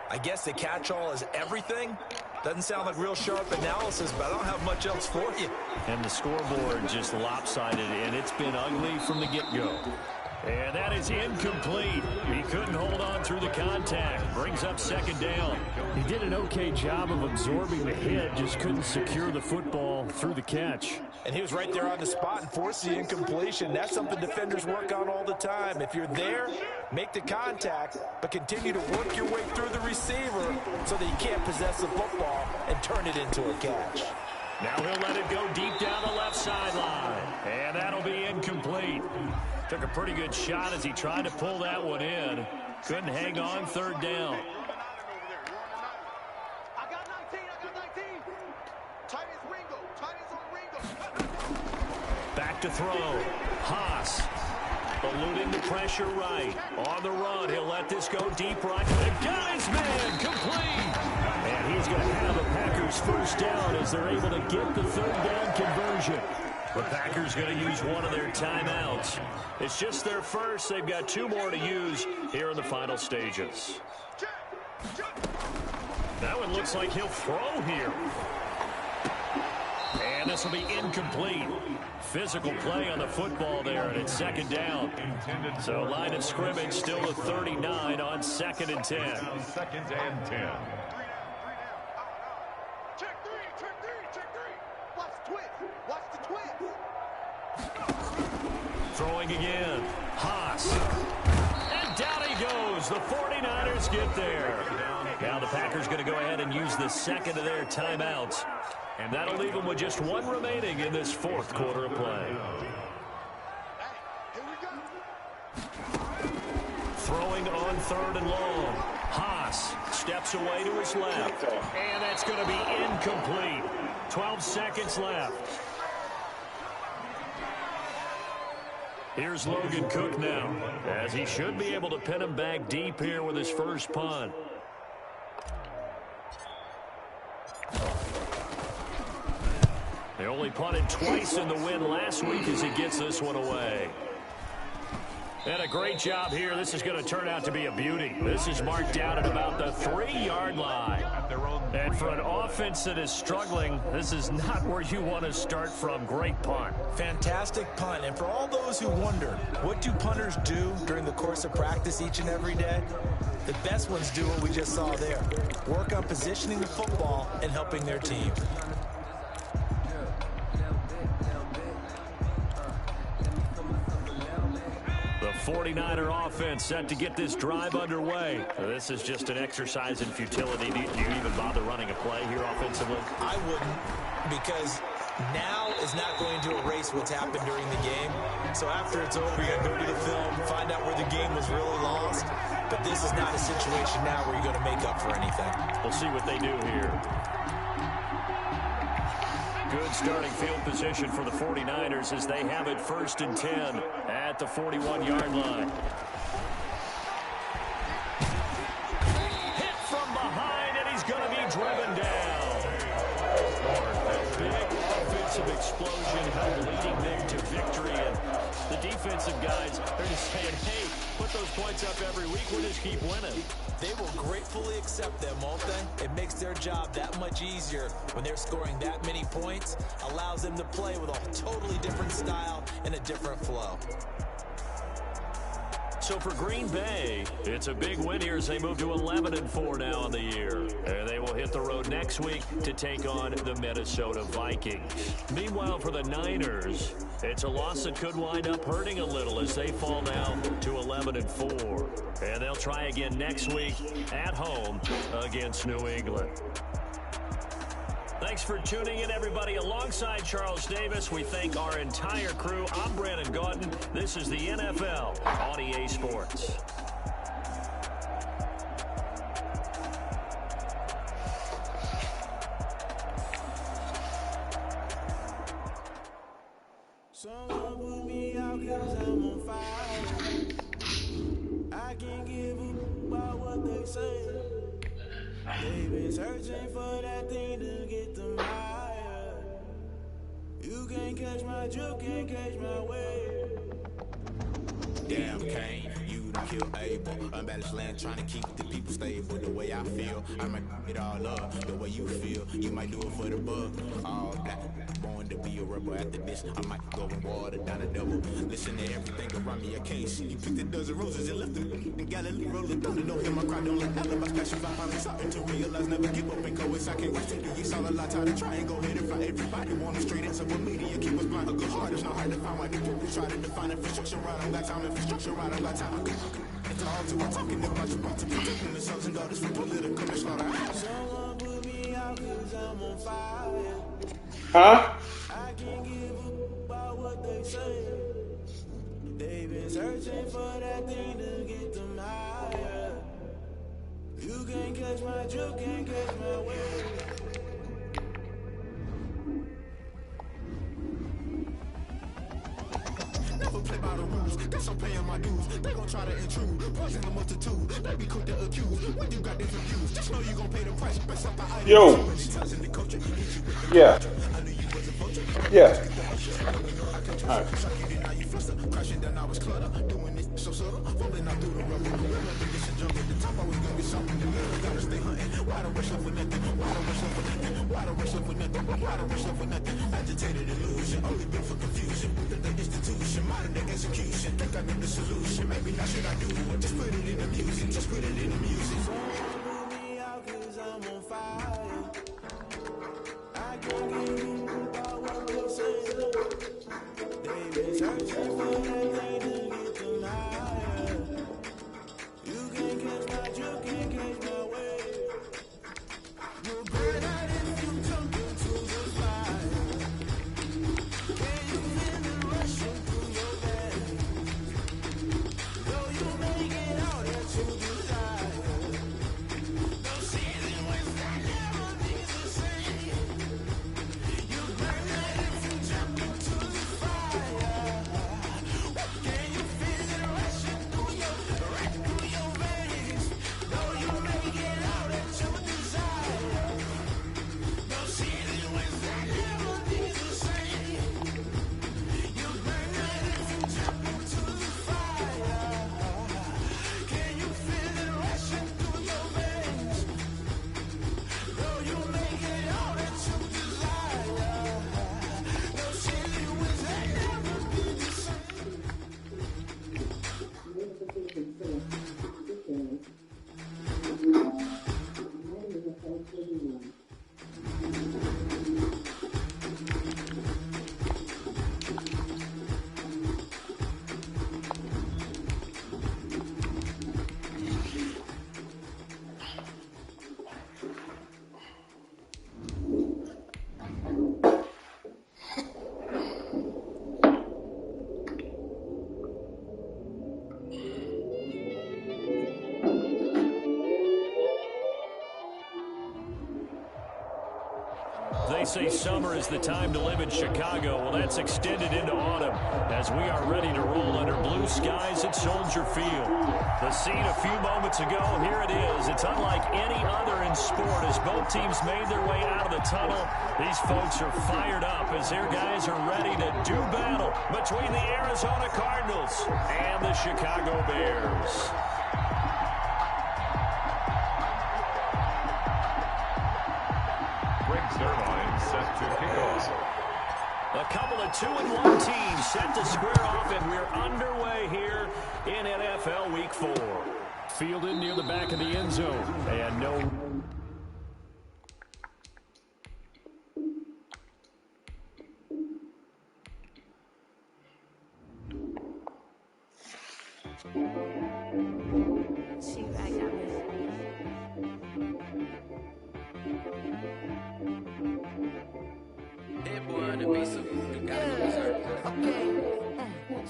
I guess the catch-all is everything. Doesn't sound like real sharp analysis, but I don't have much else for you. And the scoreboard just lopsided, and it's been ugly from the get-go. And that is incomplete. He couldn't hold on through the contact. Brings up second down. He did an okay job of absorbing the hit, just couldn't secure the football through the catch. And he was right there on the spot and forced the incompletion. That's something defenders work on all the time. If you're there, make the contact, but continue to work your way through the receiver so that you can't possess the football and turn it into a catch. Now he'll let it go deep down the left sideline. And that'll be incomplete. Took a pretty good shot as he tried to pull that one in. Couldn't hang on, third down. Back to throw. Haas. Eluding the pressure right. On the run, he'll let this go deep right. Got his man, complete. And he's going to have the Packers first down as they're able to get the third down conversion. The Packers going to use one of their timeouts. It's just their first. They've got 2 more to use here in the final stages. That one looks like he'll throw here. And this will be incomplete. Physical play on the football there, and it's second down. So line of scrimmage still at 39 on 2nd and 10. 2nd and 10. Throwing again. Haas. And down he goes. The 49ers get there. Now the Packers going to go ahead and use the second of their timeouts. And that'll leave them with just 1 remaining in this 4th quarter of play. Throwing on 3rd and long. Haas steps away to his left. And that's going to be incomplete. 12 seconds left. Here's Logan Cook now, as he should be able to pin him back deep here with his first punt. They only punted twice in the win last week as he gets this one away. And a great job here. This is going to turn out to be a beauty. This is marked out at about the 3-yard line. And for an offense that is struggling, this is not where you want to start from. Great punt. Fantastic punt. And for all those who wonder, what do punters do during the course of practice each and every day? The best ones do what we just saw there. Work on positioning the football and helping their team. The 49er offense set to get this drive underway. This is just an exercise in futility. Do you even bother running a play here offensively? I wouldn't, because now is not going to erase what's happened during the game. So after it's over, you're going to go to the film, find out where the game was really lost. But this is not a situation now where you're going to make up for anything. We'll see what they do here. Good starting field position for the 49ers as they have it 1st and 10 at the 41-yard line. Hit from behind, and he's going to be driven down. A big offensive explosion held leading them to victory, and the defensive guys, they're just saying, hey, put those points up every week, we'll just keep winning. They will gratefully accept them, won't they? It makes their job that much easier when they're scoring that many points. Allows them to play with a totally different style and a different flow. So for Green Bay, it's a big win here as they move to 11-4 now on the year. And they will hit the road next week to take on the Minnesota Vikings. Meanwhile, for the Niners, it's a loss that could wind up hurting a little as they fall now to 11-4. And they'll try again next week at home against New England. Thanks for tuning in, everybody. Alongside Charles Davis, we thank our entire crew. I'm Brandon Gaudin. This is the NFL on EA Sports. Someone put me out 'cause I'm on fire. I can't give a about what they say. They've been searching for that thing to get them higher. You can't catch my drift, can't catch my wave. Damn, Kane, you done killed Abel. Unbalanced land, trying to keep the people stable. The way I feel, I might it all up. The way you feel, you might do it for the buck. All black, born going to be a rebel after this. I might go and water down the devil. Listen to everything around me, I can't see. You picked a dozen roses and left them in Galilee. Rolling thunder, don't hear my cry, don't let alibis. Passion fly, I'm starting to realize, never give up and go. It's I can't wait to do it's all a lot. Time to try and go ahead and fight. Everybody want a straight answer, but media keep us blind. A good heart is not hard to find. Why do people try to define infrastructure right? I don't got time, infrastructure right, I don't got time. It's all too I'm talking about you, about to protecting the sons and daughters from political and slaughter. Someone put me out 'cause I'm on fire. Huh? I can't give a about what they say. They've been searching for that thing to get them higher. You can't catch my drift, can't catch my wave. Never play by the rules, guess I'm paying my dues. They gon' try to intrude, poison the multitude. They be quick to accuse, when you got different views. Just know you gon' pay the price, best up the item. Yo. Yeah. Yeah. Alright. Crashing down, I was clutter, doing it so subtle, falling out through the rubber. Remember this and jump at the top, I was gonna get something. The middle, gotta stay hunting. Why don't rush up for nothing? Why don't rush up for nothing? Why don't rush up for nothing? Why don't rush up for nothing? Agitated illusion, only built for confusion. Within the institution, modern day execution. Think I know the solution, maybe not should I do it? Just put it in the music, just put it in the music. Put me out 'cause I'm on fire. I can't give you about what they say. They've been searching for that thing to get them higher. You can't catch my drift, can't catch my wave. You'll burn out if you jump into the fire. Can you feel it rushing through your veins? Though you make it out that you desire. No season was that never be the same. You burn out if you jump into the fire. Can you feel it rushing through your veins? Though you make it out that you desire. No season was that never be the same. You burn out if you jump into the fire. Can you feel it rushing through your veins? Though you make it out that you desire. No season was that never be the same. They say summer is the time to live in Chicago. Well, that's extended into autumn as we are ready to roll under blue skies at Soldier Field. The scene a few moments ago, here it is. It's unlike any other in sport as both teams made their way out of the tunnel. These folks are fired up as their guys are ready to do battle between the Arizona Cardinals and the Chicago Bears. Zerline set to kick off. A couple of 2-1 teams set to square off, and we're underway here in NFL Week 4. Fielded near the back of the end zone. And no...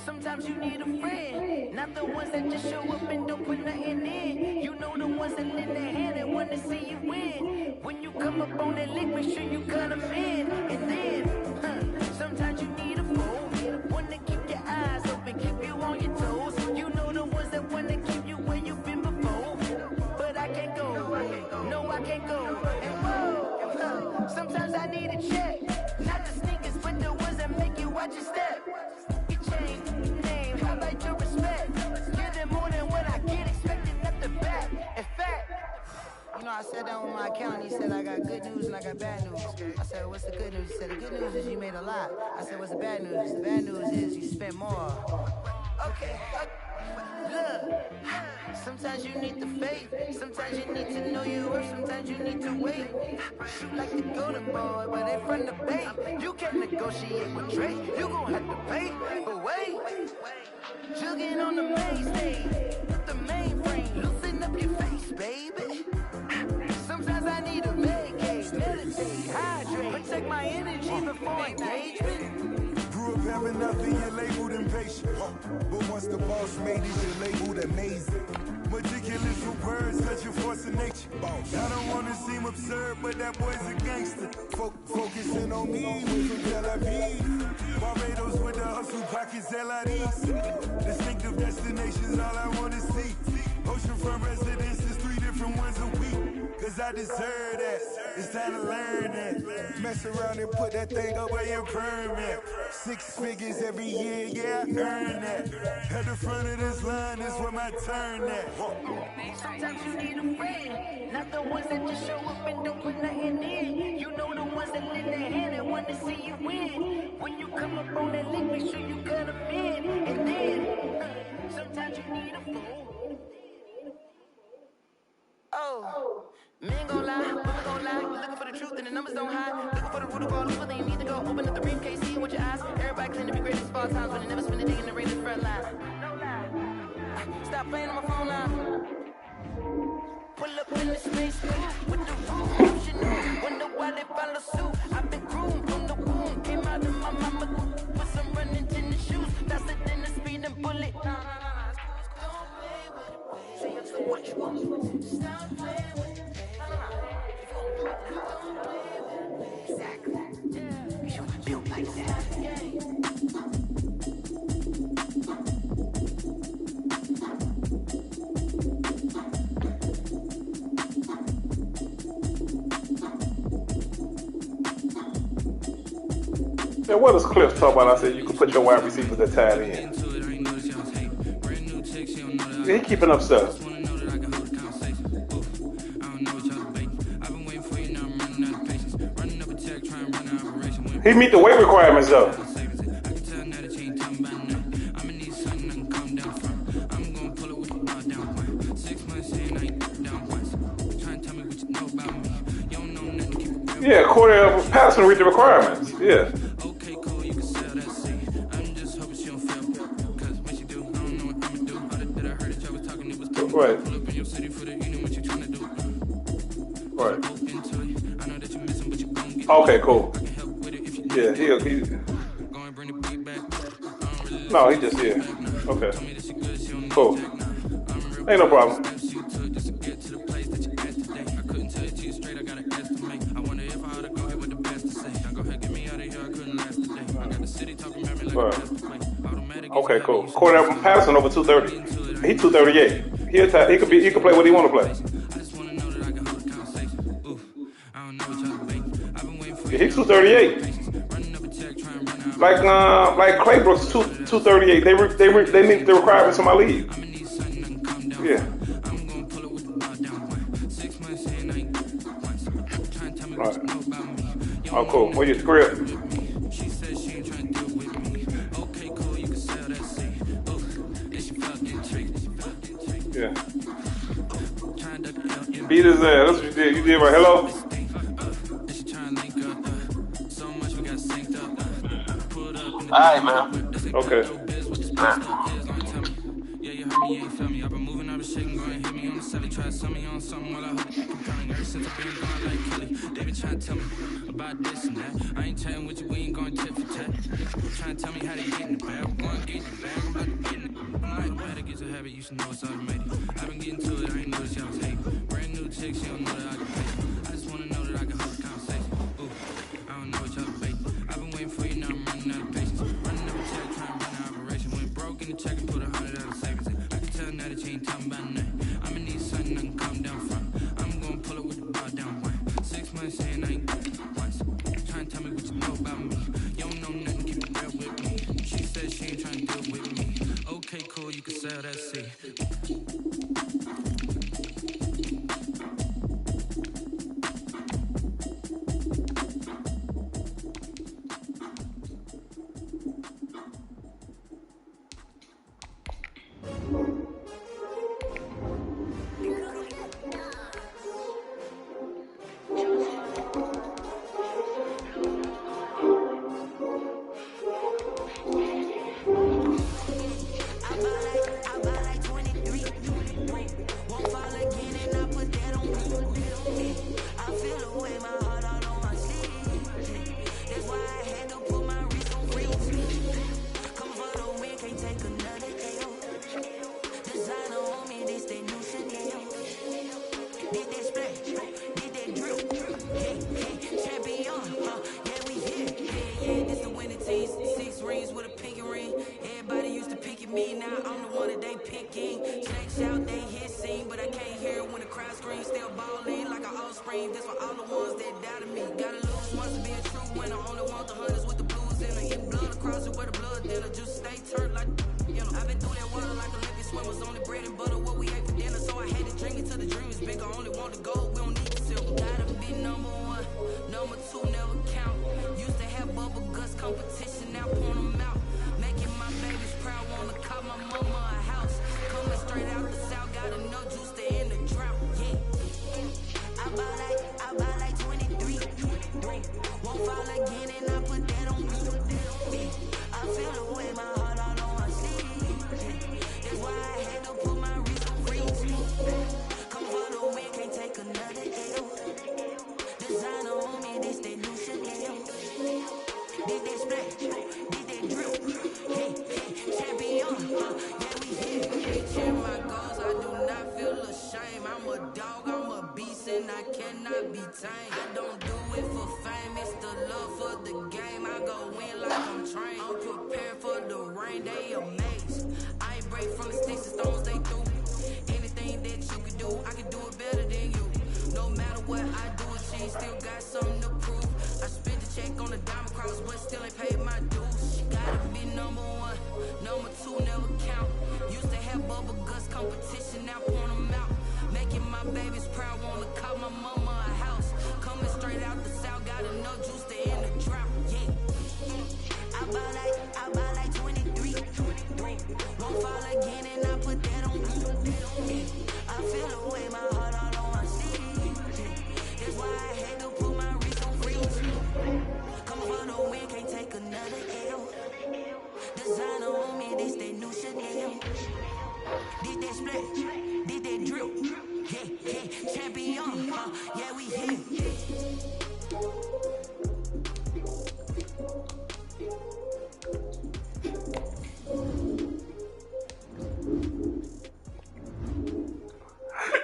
Sometimes you need a friend, not the ones that just show up and don't put nothing in. You know the ones that lend their hand and want to see you win. When you come up on that lick, make sure you cut them in. And then, sometimes you need a foe, one to keep your eyes open, keep you on your toes. You know the ones that want to keep you where you've been before. But I can't go, no I can't go. And whoa, sometimes I need a check, not the sneakers, but the ones that make you watch your step. Name, how about your respect? Give them more than what I get, expecting at the back. In fact, you know I sat down with my accountant. He said, I got good news and I got bad news. I said, what's the good news? He said, the good news is you made a lot. I said, what's the bad news? The bad news is you spent more. Okay. Look, sometimes you need the faith. Sometimes you need to know your worth. Sometimes you need to wait. Shoot like the golden boy, but in front of the bait. You can't negotiate with Drake. You gon' have to pay. But wait, jugging on the main stage. The mainframe, loosen up your face, baby. Sometimes I need a Medicaid, meditate, hydrate, protect my energy before engagement. Grew up having nothing, you're labeled impatient. But once the boss made it, you're labeled amazing. Meticulous with words, such a force of nature. I don't want to seem absurd, but that boy's a gangster. Focusing on me, with from Tel Aviv. Barbados with the hustle pockets, LIDs. Distinctive destinations, all I want to see. Oceanfront residences, 3 different ones a week. Cause I deserve that, it's time to learn that. Mess around and put that thing up where your permit. 6 figures every year, yeah, I earn that. At the front of this line is where my turn at. Sometimes you need a friend, not the ones that just show up and don't put nothing in. You know the ones that lend their hand and want to see you win. When you come up on that link, make sure you cut them in. And then, sometimes you need a fool. Oh. Men gon' lie, women gon' lie. You looking for the truth and the numbers don't hide. Looking for the root of all evil, then you need to go open up the briefcase, see it with your eyes. Everybody claim to be great at small times, but they never spend a day in the rain in the front line. No lie. Stop playing on my phone line. Pull up in the space with the roof optional. Wonder why they follow suit. I've been groomed from the womb. Came out of my mama with some running tennis shoes. Faster than the speeding bullet. Don't play with it. Say it's what you want. Stop playing with it. Exactly. You built like that. And what does Cliff talk about? I said you can put your wide receivers at tight end. He keeping up stuff. He meet the weight requirements though. Yeah, Cordell Patterson read the requirements. Yeah. Right. Right. Okay, cool. Yeah, he. No, he just here. Okay. Cool. Ain't no problem. Right. Okay, cool. Cordell Patterson over 230. He 238. He can play what he want to play. Yeah, he's 238. Like Clay Brooks 238. They meet the requirements of my league. Yeah. All right. Oh, cool. Where your script? Yeah. Beat his ass. That's what you did. You did right. Hello? Alright, man. Okay. Yeah, you heard me, you ain't feel me. I've been moving out of shaking, going hit me on the celly. Try to sell me on something while I hope you keep coming. Ever since I've been going like Kelly, they been trying to tell me about this and that. I ain't chatting with you, we ain't going tit for tat. Trying to tell me how to get in the bag. I'm going to get in the bag, I'm about to get in it. I'm like, better get your habit, you should know it's automated. I've been getting to it, I ain't noticed y'all was hating. Brand new chick, she don't know that I can pay. I just want to know that I can hold a conversation. Ooh, I don't know what y'all debating. I've been waiting for you, now I'm running out of patience. Running up a check, trying to run an operation. Went broke in the check and put 100 out of savings. I can tell now that you ain't talking about nothing. I'ma need something I can calm down from. I'm gonna pull it with the bar down one. 6 months saying I ain't once. Trying to tell me what you know about me. You don't know nothing, keep it real with me. She said she ain't trying to deal with me. Okay, cool, you can sell that seed.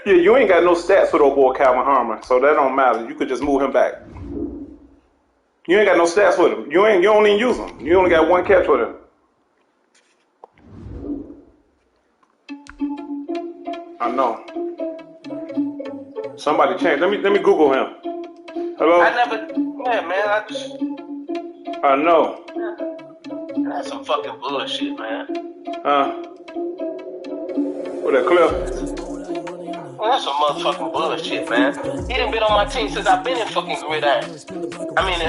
Yeah, you ain't got no stats with old boy Calvin Harmon, so that don't matter. You could just move him back. You ain't got no stats with him. You don't even use him. You only got one catch with him. I know. Somebody changed. Let me Google him. Hello? I never, yeah, man. I know. That's some fucking bullshit, man. What that Cliff? That's some motherfucking bullshit, man. He done been on my team since I've been in fucking gridiron. I mean,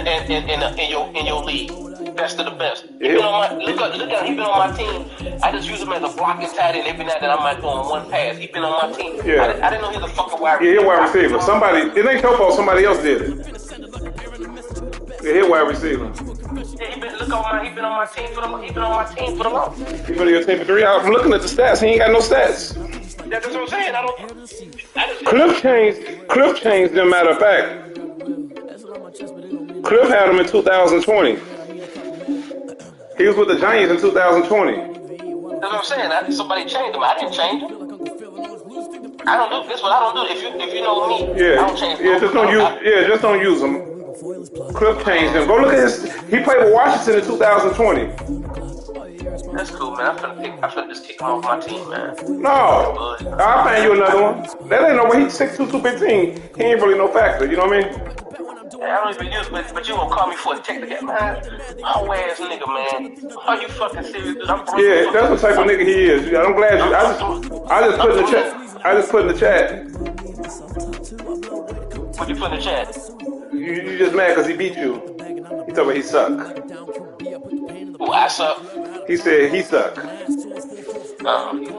in your league. Best of the best. He been on my, look at he been on my team. I just use him as a blocking tight end every night that I might go on one pass. He been on my team. Yeah. I didn't know he was a fucking wide receiver. Yeah, he wide receiver. Somebody, it ain't your fault. Somebody else did it. Yeah, he wide receiver. Yeah, he been on my team for the long. He been on your team for 3 hours. I'm looking at the stats. He ain't got no stats. That's what I'm saying. Cliff changed them. Matter of fact, Cliff had him in 2020. He was with the Giants in 2020. That's what I'm saying. Somebody changed him. I didn't change him. I don't do this. What I don't do. If you know me, I don't change him. Just don't use him. Cliff changed him. Go look at his. He played with Washington in 2020. That's cool, man. I finna just kick him off my team, man. No, I'll find you another one. That ain't no way. He's 6'2", 215. He ain't really no factor. You know what I mean? Yeah, I don't even use, but you gonna call me for a technical, man? Hoe ass nigga, man. Are you fucking serious, dude? Yeah, that's the type of nigga he is. I'm glad you. I just put in the chat. I just put in the chat. What you put in the chat? You just mad because he beat you. He told me he suck. Oh, I suck. He said he suck.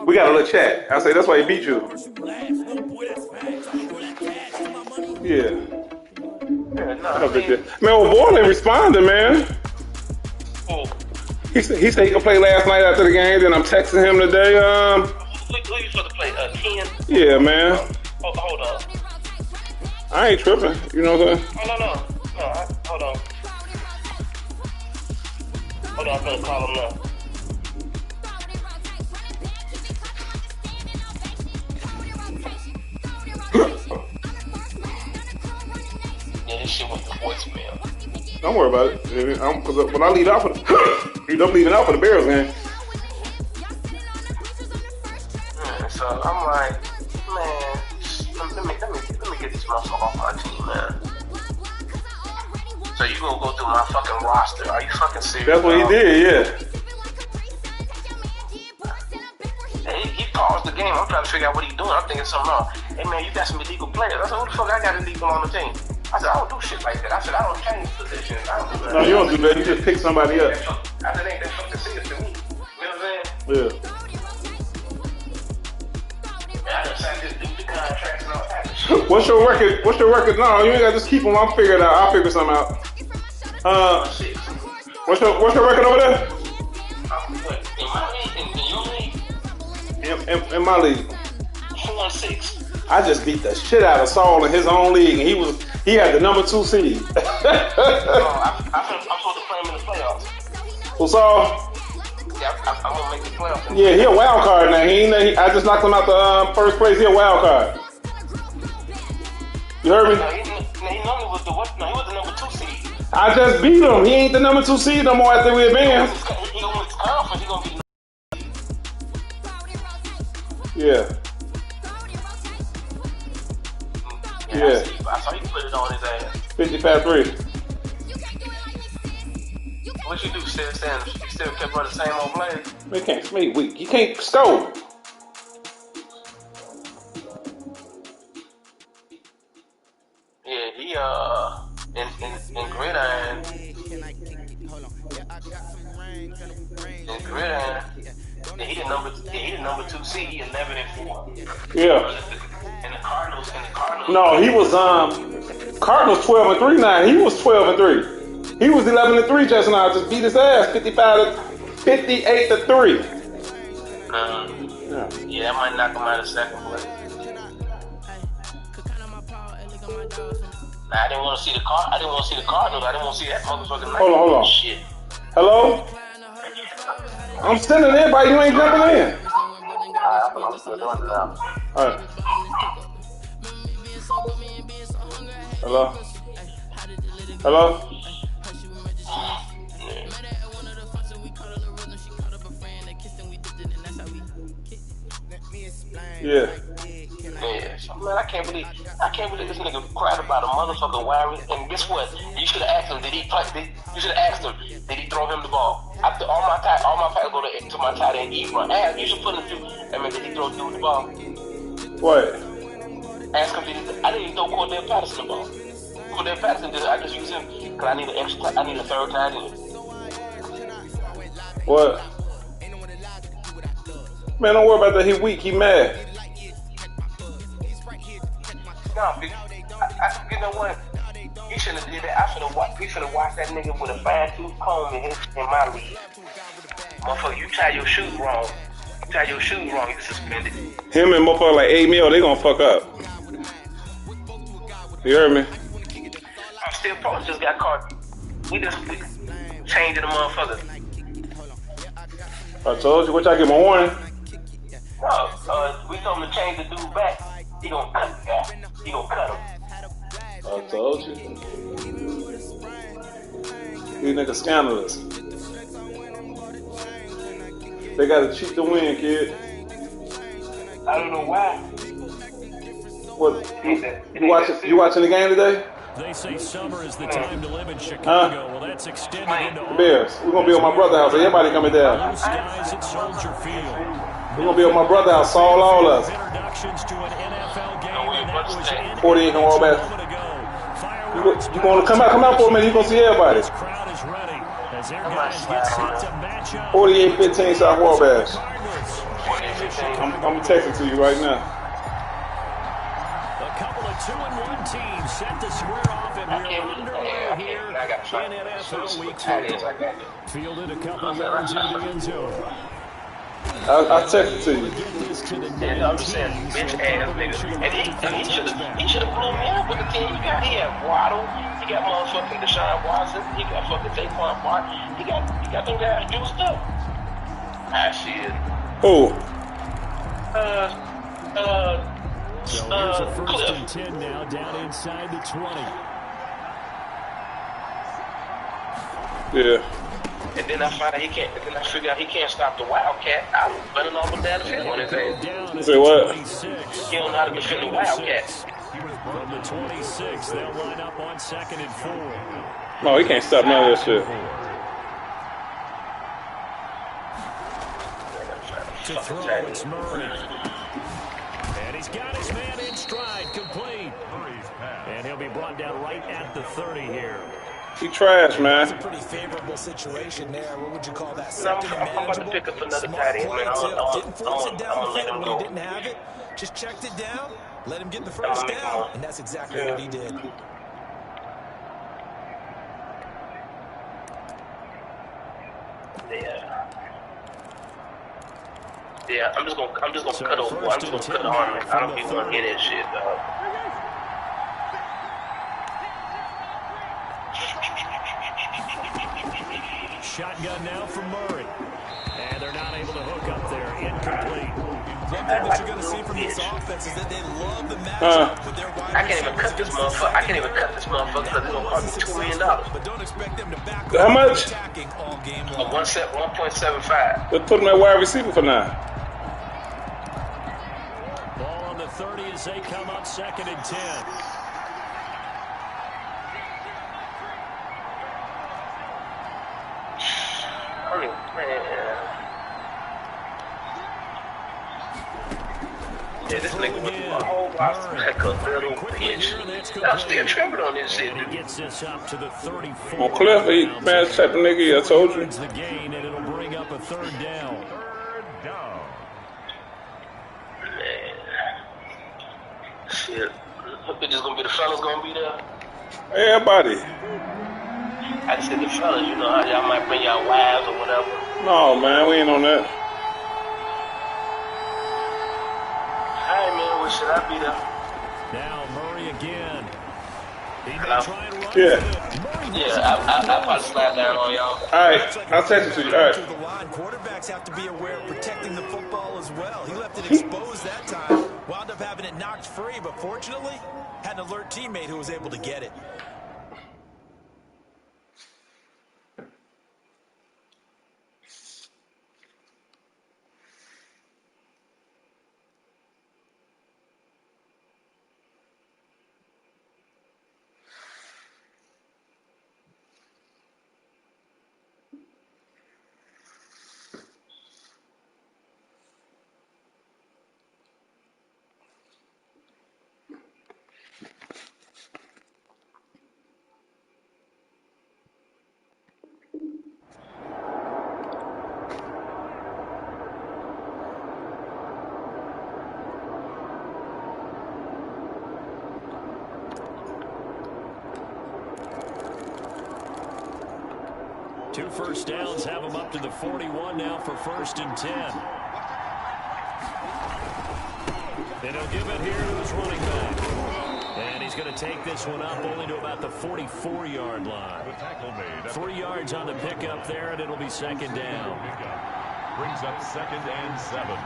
We got a little chat. I say that's why he beat you. Yeah. Man, old boy ain't responding, man. He said he can play last night after the game. Then I'm texting him today. Who you supposed to play? Ken? Yeah, man. Hold on. I ain't tripping. You know what I'm saying? Oh, no. Hold on. I'm gonna call him now. Yeah, this shit was the voicemail. Don't worry about it. Because when I lead out for the, I'm leading out for the Bears, man. So I'm like, man, let me get this motherfucker off my team, man. So you gonna go through my fucking roster? Are you fucking serious? That's what he did, yeah. And he paused the game. I'm trying to figure out what he's doing. I'm thinking something wrong. Hey man, you got some illegal players. I said, what the fuck I got illegal on the team? I said, I don't do shit like that. I said, I don't change positions. I don't do that. No, you don't do that. You just pick somebody up. I said, ain't that fucking serious to me. You know what I'm saying? Yeah. I just signed this dude the contracts and all that shit. What's your record? No, you ain't got to just keep them. I'll figure it out. I'll figure something out. What's your record over there? In my league, in your league? In my league. 4-6. I just beat the shit out of Saul in his own league, and he had the number 2 seed. I'm supposed to play him in the playoffs. Who Saul? Yeah, I'm gonna make the playoffs. Yeah, he a wild card now. I just knocked him out the first place. He a wild card. You heard me? No, he normally was the what? No, he was the number 2 seed. I just beat him. He ain't the number 2 seed no more after we advanced. He gonna win his conference. He gonna be. Yeah. Yeah. I saw he put it on his ass. 55-3. What you do? He still kept running the same old plays. Man, he can't. Man, weak. He can't score. Yeah, he in gridiron. In gridiron. Yeah, he the number 2 seed. He 11-4. Yeah. And the Cardinals. No, he was Cardinals 12-3 now. He was 12-3. He was 11-3 just now. Just beat his ass 58-3. Yeah, that might knock him out of second place. I didn't want to see the Cardinals. I didn't want to see that motherfucking night. Hold on. Shit. Hello? I'm sending an invite. You ain't jumping in. All right. Hello? Yeah. Man, I can't believe this nigga cried about a motherfucking wire. And guess what? You should have asked him. Did he play? You should have asked him. Did he throw him the ball? After all my packs go to my tight end E-run. You should put him through. I mean, did he throw dude the ball? What? Ask him. I didn't even throw Cordell Patterson the ball. Cordell Patterson did. I just use him because I need a third tight end. What? Man, don't worry about that. He weak. He mad. No, you know what? You shouldn't have did that. You should have watched that nigga with a fine-tooth comb in my league. Motherfucker, you tie your shoes wrong. You suspended. Him and motherfucker like 8 mil, they gonna fuck up. You heard me? I'm still probably just got caught. We changing the motherfucker. I told you, what y'all give him a warning? No, we told him to change the dude back. He gonna cut the guy. He gonna cut him. I told you. These niggas scandalous. They gotta cheat to win, kid. I don't know why. What? You watching the game today? They say summer is the time to live in Chicago. Well, that's extended into the Bears. We're gonna be at my brother's house. Everybody coming down. Blue skies at Soldier Field. We're gonna be at my brother's house. All us. Introductions to an NFL game, and that was in 48 on all back. You gonna come out for a minute? You gonna see everybody. This crowd is ready as their guys get set to match up. 48-15 South Wabash. everything. I'm texting to you right now. A couple of 2-1 teams set to square off, and we're underway here in NFL Week 4. Fielded a couple yards into the end zone. I'll text it to you. Yeah, I'm just saying, bitch ass nigga. And he should have blown me out with the team he got. He had Waddle, he got motherfucking Deshaun Watson, he got fucking Saquon Barkley, he got them guys juiced up. Ah, shit. Who? So here's a first Cliff. and 10 now, down inside the 20. Yeah. And then I find out he can't. And then I figure out he can't stop the Wildcat. I was running off and down the field on his ass. Say what? He don't know how to defend the Wildcat. From the 26, they'll line up on 2nd and 4. No, he can't stop none of that shit. To throw, it's Murray. And he's got his man in stride, complete. And he'll be brought down right at the 30 here. He trash, man. It's a pretty favorable situation there. What would you call that? I'm Second and about to manageable. pick up another Smart tight end, play, man. too. Didn't force it down the let field him when go. he didn't have it. Just checked it down, let him get the first down, and that's exactly what he did. Yeah, I'm just gonna cut over. I'm just gonna cut on it. I don't even want to hear that shit, dog. Shotgun now from Murray. And they're not able to hook up there. Incomplete. One thing that you're going to see from this offense is that they love the matchup with their wide I can't even cut this motherfucker. I can't even cut this motherfucker because it's gonna cost me $2 million. But don't expect them to back How much? attacking all game long. 1.75. Let's put him at wide receiver for now. Ball on the 30 as they come up 2nd and 10. I mean, man. Yeah, this nigga went through a whole lot of like a little bitch. I'm still tripping on this shit, And he dude. gets this up to the 34. On Cliff, he man, type of nigga, I told you. The gain, and it'll bring up a 3rd down. Man. Shit. It's just gonna be the fellas gonna be there. Everybody. I just said the fellas, you know how y'all might bring y'all wives or whatever. No, man, we ain't on that. Alright, man, well, should I be there? Now Murray again. He may Hello? try and run Yeah. with it. Yeah, I'll probably slide down on y'all. All right, I'll text it to you. All right. To the line, quarterbacks have to be aware of protecting the football as well. He left it exposed that time, wound up having it knocked free, but fortunately, had an alert teammate who was able to get it. Two first downs have him up to the 41 now for 1st and 10. And he'll give it here to his running back. And he's going to take this one up only to about the 44-yard line. 3 yards on the pickup there, and it'll be 2nd down. Brings up 2nd and 7.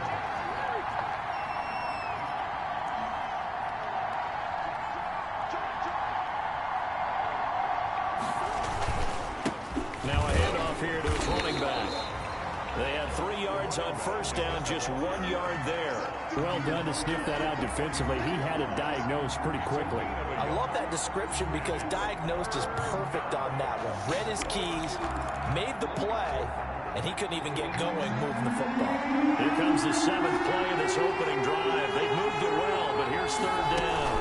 Now a handoff here to his running back. They had 3 yards on 1st down, just 1 yard there. Well done to sniff that out defensively. He had it diagnosed pretty quickly. I love that description because diagnosed is perfect on that one. Read his keys, made the play, and he couldn't even get going moving the football. Here comes the 7th play of this opening drive. They've moved it well, but here's 3rd down.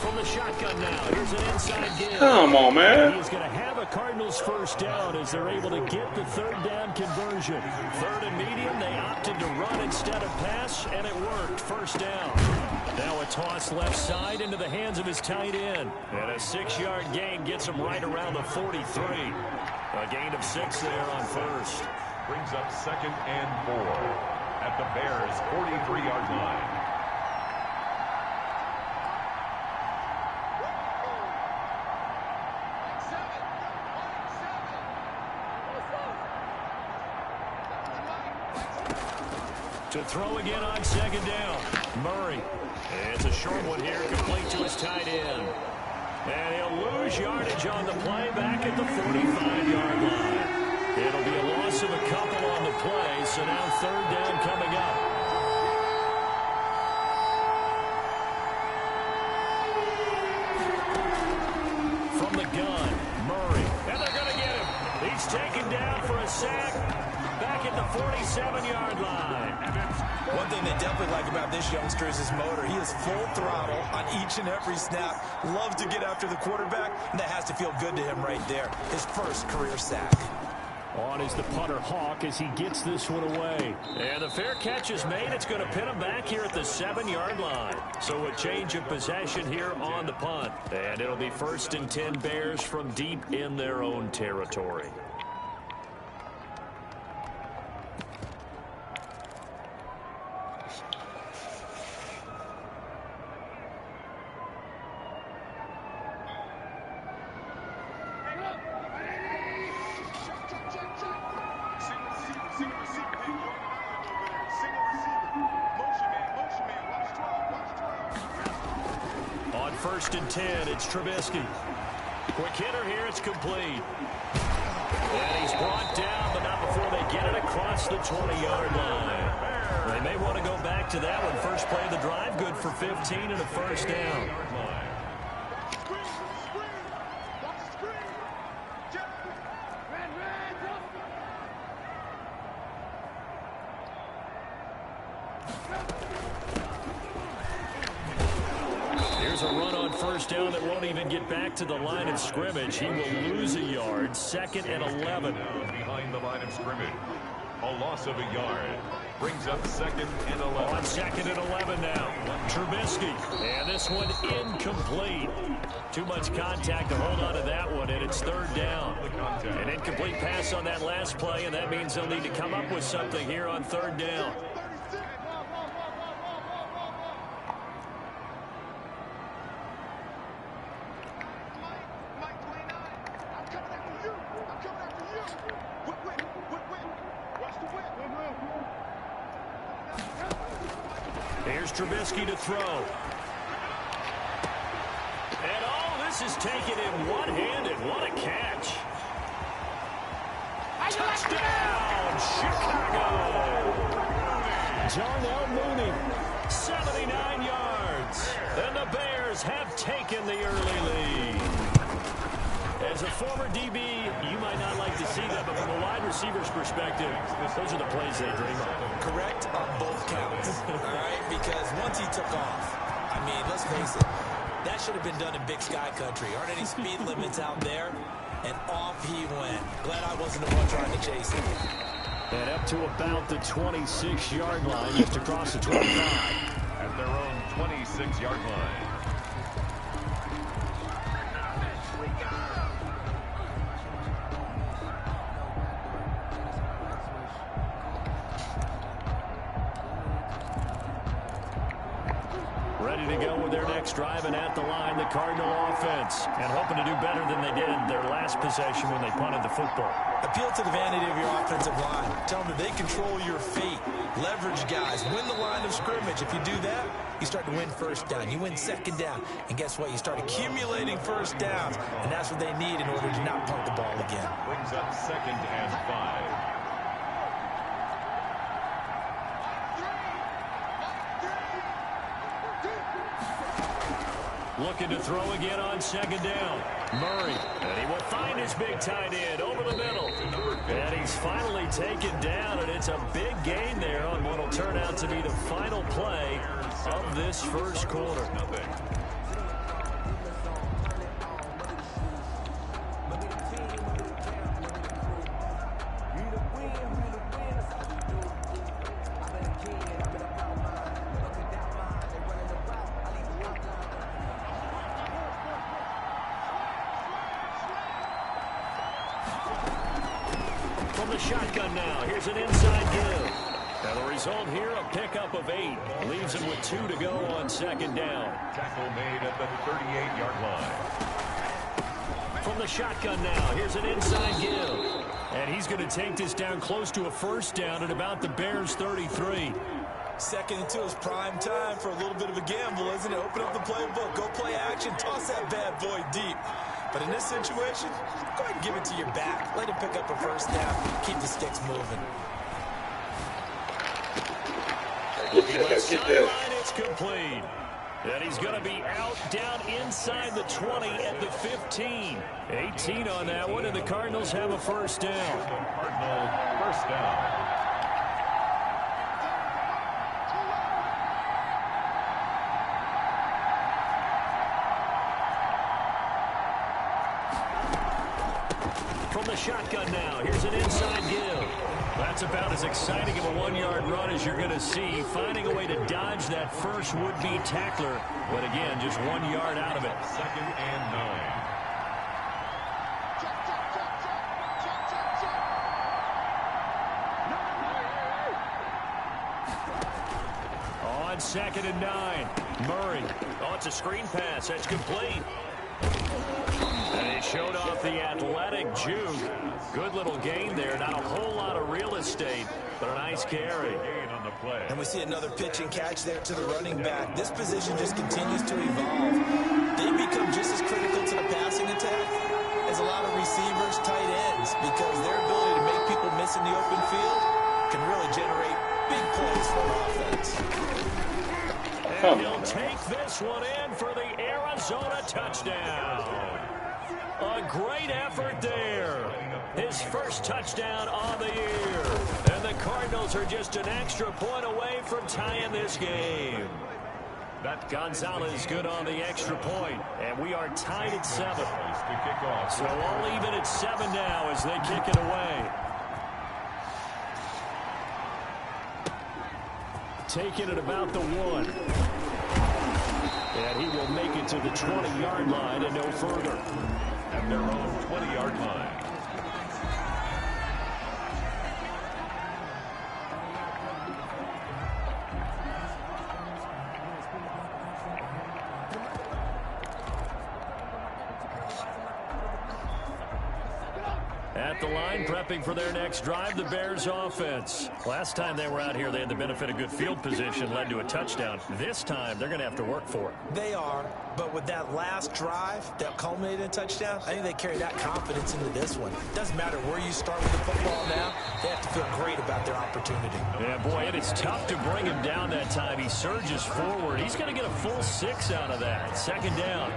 From the shotgun now, here's an inside give. Come on, man. He's going to have a Cardinals first down as they're able to get the third down conversion. Third and medium, they opted to run instead of pass, and it worked. First down. Now a toss left side into the hands of his tight end. And a 6-yard gain gets him right around the 43. A gain of 6 there on first. Brings up 2nd and 4 at the Bears' 43-yard line. To throw again on 2nd down. Murray. It's a short one here, complete to his tight end. And he'll lose yardage on the play back at the 45-yard line. It'll be a loss of a couple on the play, so now third down coming up. From the gun, Murray. And they're going to get him. He's taken down for a sack back at the 47-yard line. One thing they definitely like about this youngster is his motor. He is full throttle on each and every snap. Loves to get after the quarterback, and that has to feel good to him right there. His first career sack. On is the punter Hawk as he gets this one away. And the fair catch is made. It's going to pin him back here at the 7-yard line. So a change of possession here on the punt. And it'll be 1st and 10 Bears from deep in their own territory. On 1st and 10, it's Trubisky. Quick hitter here, it's complete. And he's brought down, but not before they get it across the 20-yard line. They may want to go back to that one. First play of the drive, good for 15 and a first down. Here's a run on first down that won't even get back to the line of scrimmage. He will lose a yard. 2nd and 11. Behind the line of scrimmage. A loss of a yard. Brings up 2nd and 11. On 2nd and 11 now. Trubisky. And this one incomplete. Too much contact to hold on to that one, and it's third down. An incomplete pass on that last play, and that means they'll need to come up with something here on third down. Here's Trubisky to throw. And this is taken in one-handed. What a catch. Touchdown, Chicago. Darnell Mooney, 79 yards. And the Bears have taken the early lead. As a former DB, you might not like to see that, but from a wide receiver's perspective, those are the plays they dream of. Correct on both counts, all right? Because once he took off, I mean, let's face it, that should have been done in Big Sky Country. Aren't any speed limits out there? And off he went. Glad I wasn't the one trying to chase him. And up to about the 26-yard line, just across the 25. At their own 26-yard line. Ready to go with their next drive, and at the line, the Cardinal offense. And hoping to do better than they did their last possession when they punted the football. Appeal to the vanity of your offensive line. Tell them that they control your fate. Leverage guys. Win the line of scrimmage. If you do that, you start to win first down. You win second down. And guess what? You start accumulating first downs. And that's what they need in order to not punt the ball again. Brings up 2nd and 5. Looking to throw again on second down. Murray, and he will find his big tight end over the middle. And he's finally taken down, and it's a big gain there on what will turn out to be the final play of this first quarter. From the shotgun now, here's an inside give. Now the result here, a pickup of 8. Leaves him with 2 to go on second down. Tackle made at the 38-yard line. From the shotgun now, here's an inside give. And he's going to take this down close to a first down at about the Bears' 33. Second and 2 is prime time for a little bit of a gamble, isn't it? Open up the playbook, go play action, toss that bad boy deep. But in this situation, go ahead and give it to your back. Let him pick up a first down, keep the sticks moving. Sideline, it's complete. And he's going to be out down inside the 20 at the 15. 18 on that one, and the Cardinals have a first down. Cardinal first down. From the shotgun now, here's an inside give. That's about as exciting of a 1-yard run as you're going to see. Finding a way to dodge that first would-be tackler. But again, just 1 yard out of it. Second and 9. On second and 9, Murray. Oh, it's a screen pass. That's complete. And he showed off the athletic juke. Good little gain there. Not a whole lot of real estate, but a nice carry. On the play. And we see another pitch and catch there to the running back. This position just continues to evolve. They become just as critical to the passing attack as a lot of receivers, tight ends, because their ability to make people miss in the open field can really generate big plays for an offense. And he'll take this one in for the Arizona touchdown. A great effort there. His first touchdown on the year. And the Cardinals are just an extra point away from tying this game. That Gonzalez good on the extra point. And we are tied at 7. So all even at 7 now as they kick it away. Taking it about the 1. And he will make it to the 20-yard line and no further. At their own 20-yard line. At the line, prepping for their next drive, the Bears offense. Last time they were out here, they had the benefit of good field position, led to a touchdown. This time, they're going to have to work for it. They are, but with that last drive that culminated in a touchdown, I think they carry that confidence into this one. Doesn't matter where you start with the football now, they have to feel great about their opportunity. Yeah, boy, it is tough to bring him down that time. He surges forward. He's going to get a full 6 out of that. Second down.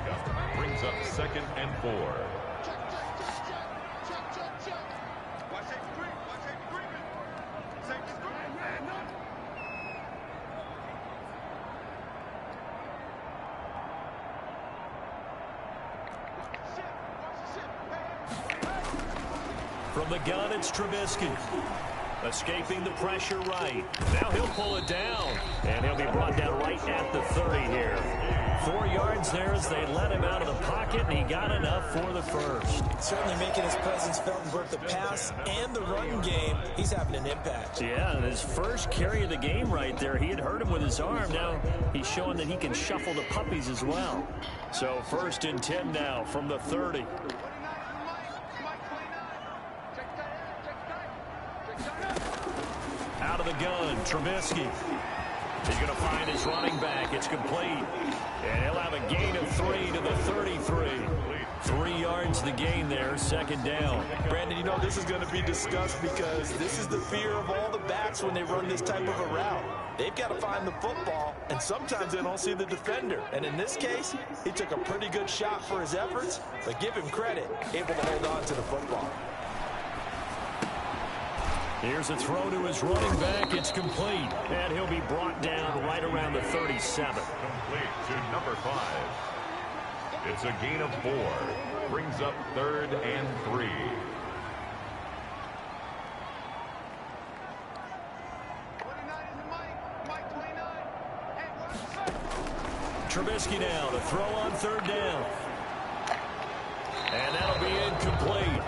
Brings up second and 4. From the gun, it's Trubisky. Escaping the pressure right. Now he'll pull it down. And he'll be brought down right at the 30 here. 4 yards there as they let him out of the pocket, and he got enough for the first. Certainly making his presence felt in both the pass and the run game. He's having an impact. Yeah, and his first carry of the game right there, he had hurt him with his arm. Now he's showing that he can shuffle the puppies as well. So first and 10 now from the 30. Out of the gun, Trubisky. He's going to find his running back. It's complete. And he'll have a gain of 3 to the 33. 3 yards the gain there, second down. Brandon, you know this is going to be discussed because this is the fear of all the backs when they run this type of a route. They've got to find the football, and sometimes they don't see the defender. And in this case, he took a pretty good shot for his efforts, but give him credit, able to hold on to the football. Here's a throw to his running back. It's complete. And he'll be brought down right around the 37. Complete to number 5. It's a gain of 4. Brings up third and 3. Trubisky now to throw on third down. And that'll be incomplete.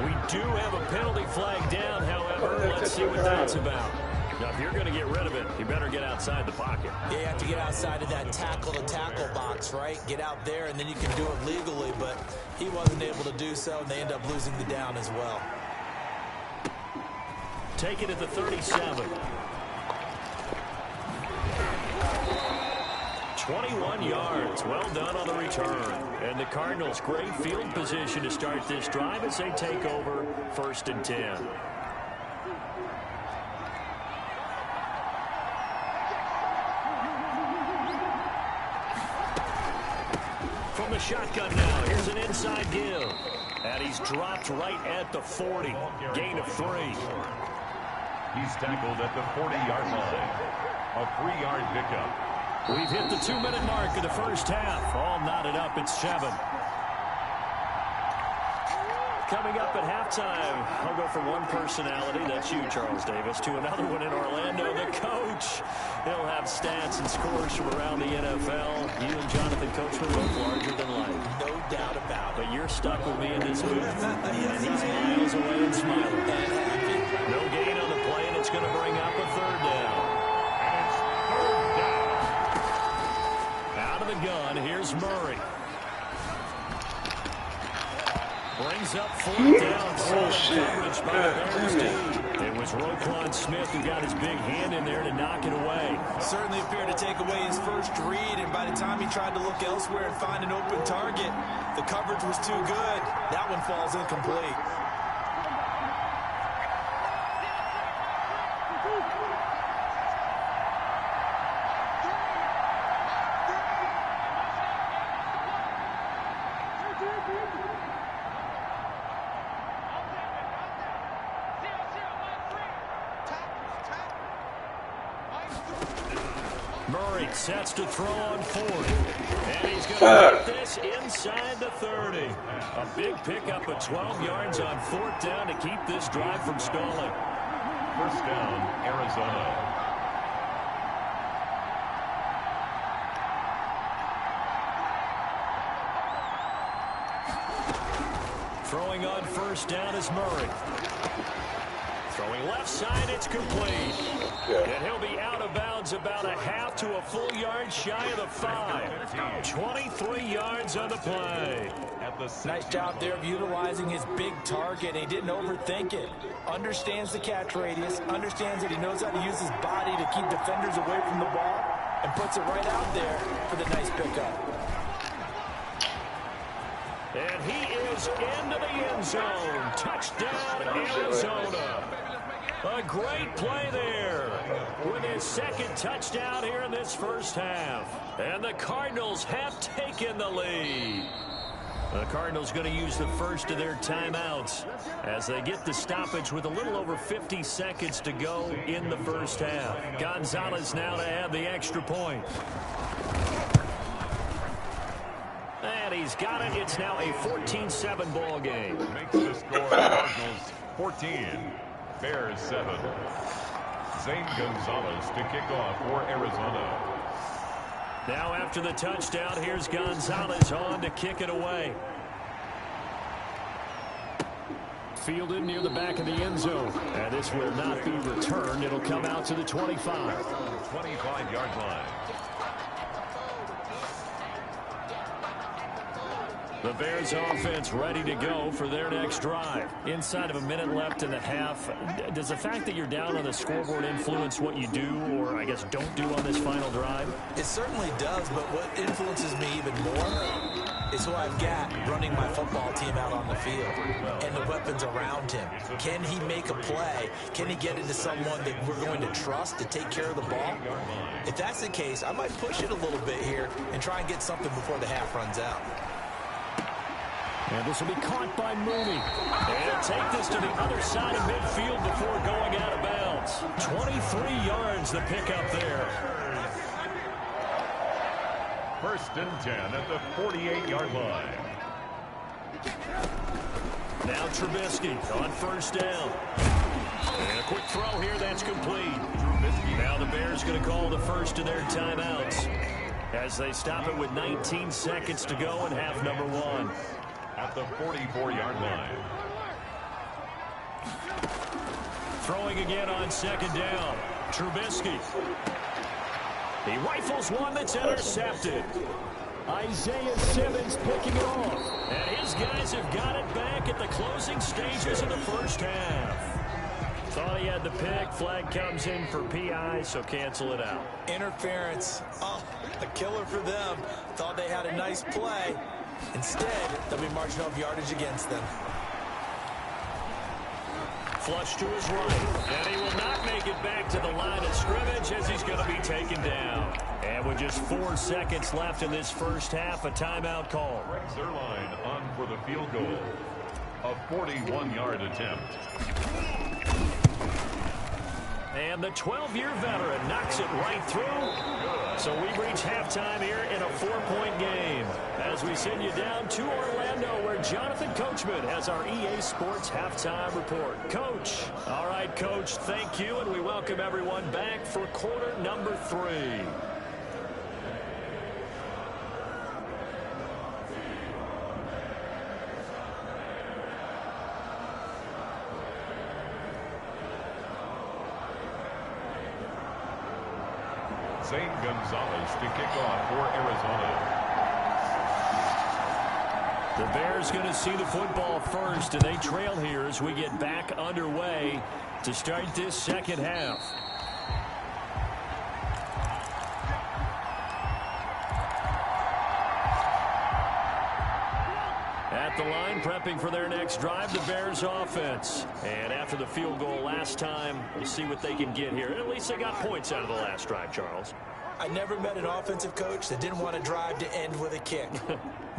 We do have a penalty flag down, however. Let's see what that's about. Now, if you're going to get rid of it, you better get outside the pocket. Yeah, you have to get outside of that tackle-to-tackle box, right? Get out there, and then you can do it legally, but he wasn't able to do so, and they end up losing the down as well. Take it at the 37. 21 yards. Well done on the return. And the Cardinals, great field position to start this drive as they take over 1st and 10. From the shotgun now, here's an inside give. And he's dropped right at the 40. Gain of 3. He's tackled at the 40-yard line. A 3-yard pickup. We've hit the 2-minute mark of the first half. All knotted up at 7. Coming up at halftime, I'll go from one personality, that's you, Charles Davis, to another one in Orlando, the coach. He'll have stats and scores from around the NFL. You and Jonathan Coachman both larger than life. No doubt about it. But you're stuck with me in this booth. And he's miles away and smiling. And happy. No gain on the play, and it's going to bring up a 3rd down. And it's 3rd down. Out of the gun, here's Murray. Brings up 4th down. Coverage by the Bears team. It was Roquan Smith who got his big hand in there to knock it away. Certainly appeared to take away his first read, and by the time he tried to look elsewhere and find an open target, the coverage was too good. That one falls incomplete. Murray sets to throw on 4th. And he's going to put this inside the 30. A big pickup of 12 yards on 4th down to keep this drive from stalling. 1st down, Arizona. Throwing on 1st down is Murray. Throwing left side, it's complete. And he'll be out of bounds about a half to a full yard shy of the 5. 23 yards on the play. Nice job there of utilizing his big target. He didn't overthink it. Understands the catch radius. Understands that he knows how to use his body to keep defenders away from the ball. And puts it right out there for the nice pickup. And he is into the end zone. Touchdown, Arizona. A great play there with his 2nd touchdown here in this first half. And the Cardinals have taken the lead. The Cardinals going to use the first of their timeouts as they get the stoppage with a little over 50 seconds to go in the first half. Gonzalez now to add the extra point. And he's got it. It's now a 14-7 ball game. Makes the score Cardinals 14. Bears 7. Zane Gonzalez to kick off for Arizona. Now after the touchdown, here's Gonzalez on to kick it away. Fielded near the back of the end zone. And this will not be returned. It'll come out to the 25. 25-yard line. The Bears offense ready to go for their next drive. Inside of a minute left in the half, does the fact that you're down on the scoreboard influence what you do, or I guess don't do on this final drive? It certainly does, but what influences me even more is who I've got running my football team out on the field and the weapons around him. Can he make a play? Can he get into someone that we're going to trust to take care of the ball? If that's the case, I might push it a little bit here and try and get something before the half runs out. And this will be caught by Mooney. And take this to the other side of midfield before going out of bounds. 23 yards the pickup there. 1st and 10 at the 48-yard line. Now Trubisky on 1st down. And a quick throw here, that's complete. Now the Bears going to call the first of their timeouts as they stop it with 19 seconds to go in half number 1. At the 44-yard line. Throwing again on second down. Trubisky. He rifles one that's intercepted. Isaiah Simmons picking it off. And his guys have got it back at the closing stages of the first half. Thought he had the pick. Flag comes in for PI, so cancel it out. Interference. Oh, a killer for them. Thought they had a nice play. Instead, they'll be marching off yardage against them. Flush to his right, and he will not make it back to the line of scrimmage as he's going to be taken down. And with just 4 seconds left in this first half, a timeout call. Greg Zuerlein on for the field goal. A 41-yard attempt. And the 12-year veteran knocks it right through. So we reach halftime here in a 4-point game as we send you down to Orlando, where Jonathan Coachman has our EA Sports halftime report. Coach. All right, Coach, thank you, and we welcome everyone back for quarter number 3. Zane Gonzalez to kick off for Arizona. The Bears going to see the football first, and they trail here as we get back underway to start this second half. At the line, prepping for their next drive, the Bears offense. And after the field goal last time, we'll see what they can get here. And at least they got points out of the last drive, Charles. I never met an offensive coach that didn't want to drive to end with a kick.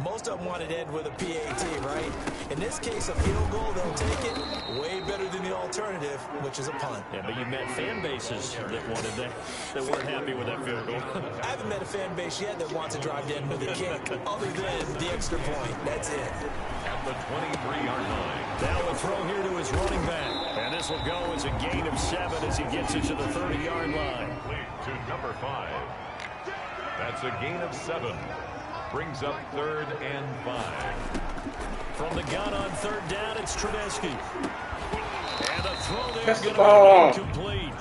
Most of them wanted to end with a PAT, right? In this case, a field goal, they'll take it. Way better than the alternative, which is a punt. Yeah, but you met fan bases that wanted that weren't happy with that field goal. I haven't met a fan base yet that wants to drive to end with a kick, other than the extra point. That's it. At the 23-yard line. Now a throw here to his running back. And this will go as a gain of 7 as he gets it to the 30-yard line. To number 5. That's a gain of 7. Brings up 3rd and 5. From the gun on 3rd down, it's Trubisky. And the throw there is going to be incomplete.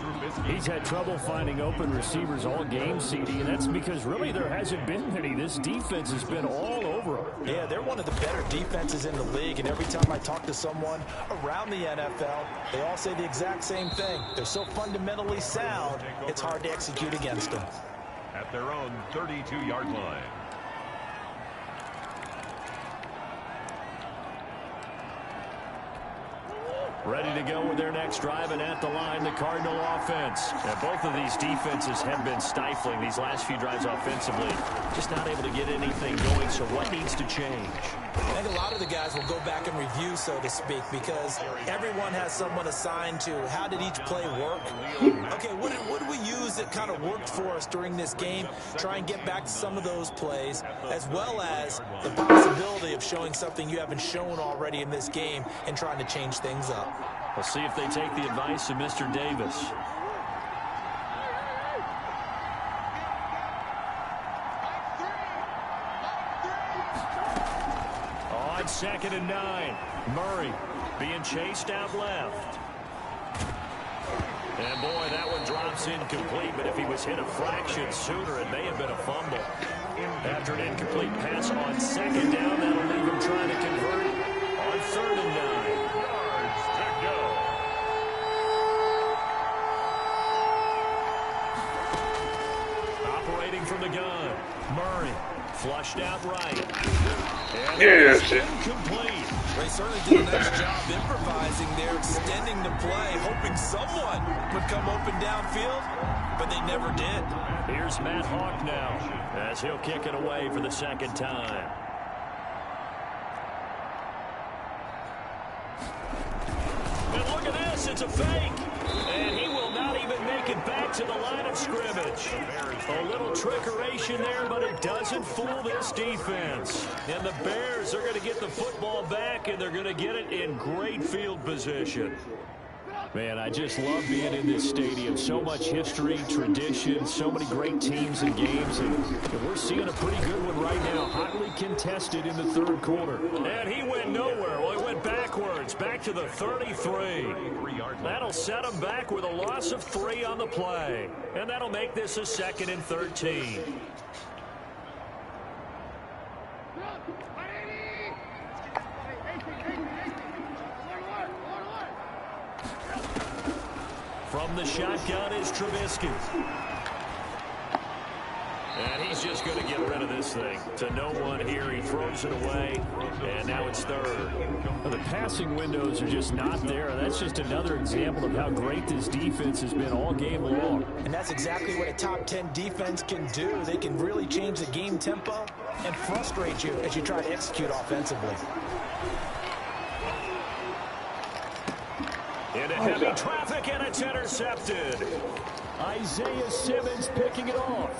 He's had trouble finding open receivers all game, CD, and that's because really there hasn't been many. This defense has been all over him. Yeah, they're one of the better defenses in the league, and every time I talk to someone around the NFL, they all say the exact same thing. They're so fundamentally sound, it's hard to execute against them. At their own 32-yard line. Ready to go with their next drive, and at the line, the Cardinal offense. And both of these defenses have been stifling these last few drives offensively. Just not able to get anything going, so what needs to change? I think a lot of the guys will go back and review, so to speak, because everyone has someone assigned to how did each play work. Okay, what did we use that kind of worked for us during this game? Try and get back to some of those plays, as well as the possibility of showing something you haven't shown already in this game and trying to change things up. We'll see if they take the advice of Mr. Davis. On 2nd and 9, Murray being chased out left. And boy, that one drops incomplete, but if he was hit a fraction sooner, it may have been a fumble. After an incomplete pass on 2nd down, that'll leave him trying to convert on 3rd and 9. Yards to go. Operating from the gun, Murray flushed out right. And Yes. incomplete. They certainly did a nice job improvising there, extending the play, hoping someone would come open downfield, but they never did. Here's Matt Hawk now as he'll kick it away for the 2nd time. And look at this, it's a fake. And he will not even make it back to the line of scrimmage. A little trickeration there, but it doesn't fool this defense. And the Bears are going to get the football back, and they're going to get it in great field position. Man, I just love being in this stadium. So much history, tradition, so many great teams and games. And we're seeing a pretty good one right now. Hotly contested in the third quarter. And he went nowhere. Well, he went backwards, back to the 33. That'll set him back with a loss of 3 on the play. And that'll make this a 2nd and 13. From the shotgun is Trubisky. And he's just going to get rid of this thing. To no one here. He throws it away. And now it's 3rd. Well, the passing windows are just not there. That's just another example of how great this defense has been all game long. And that's exactly what a top 10 defense can do. They can really change the game tempo and frustrate you as you try to execute offensively. Into heavy traffic, and it's intercepted. Isaiah Simmons picking it off.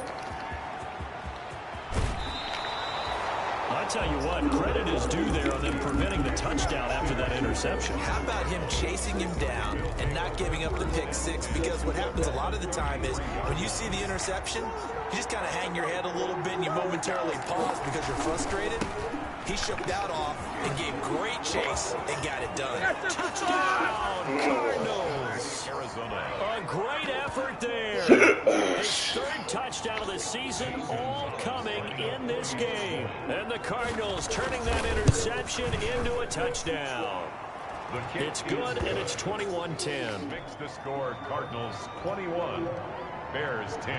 I tell you what, credit is due there on them preventing the touchdown after that interception. How about him chasing him down and not giving up the pick 6? Because what happens a lot of the time is when you see the interception, you just kind of hang your head a little bit and you momentarily pause because you're frustrated. He shook that off and gave great chase and got it done. Touchdown, Cardinals. Arizona. A great effort there. His 3rd touchdown of the season, all coming in this game. And the Cardinals turning that interception into a touchdown. It's good, and it's 21-10. Makes the score Cardinals 21, Bears 10.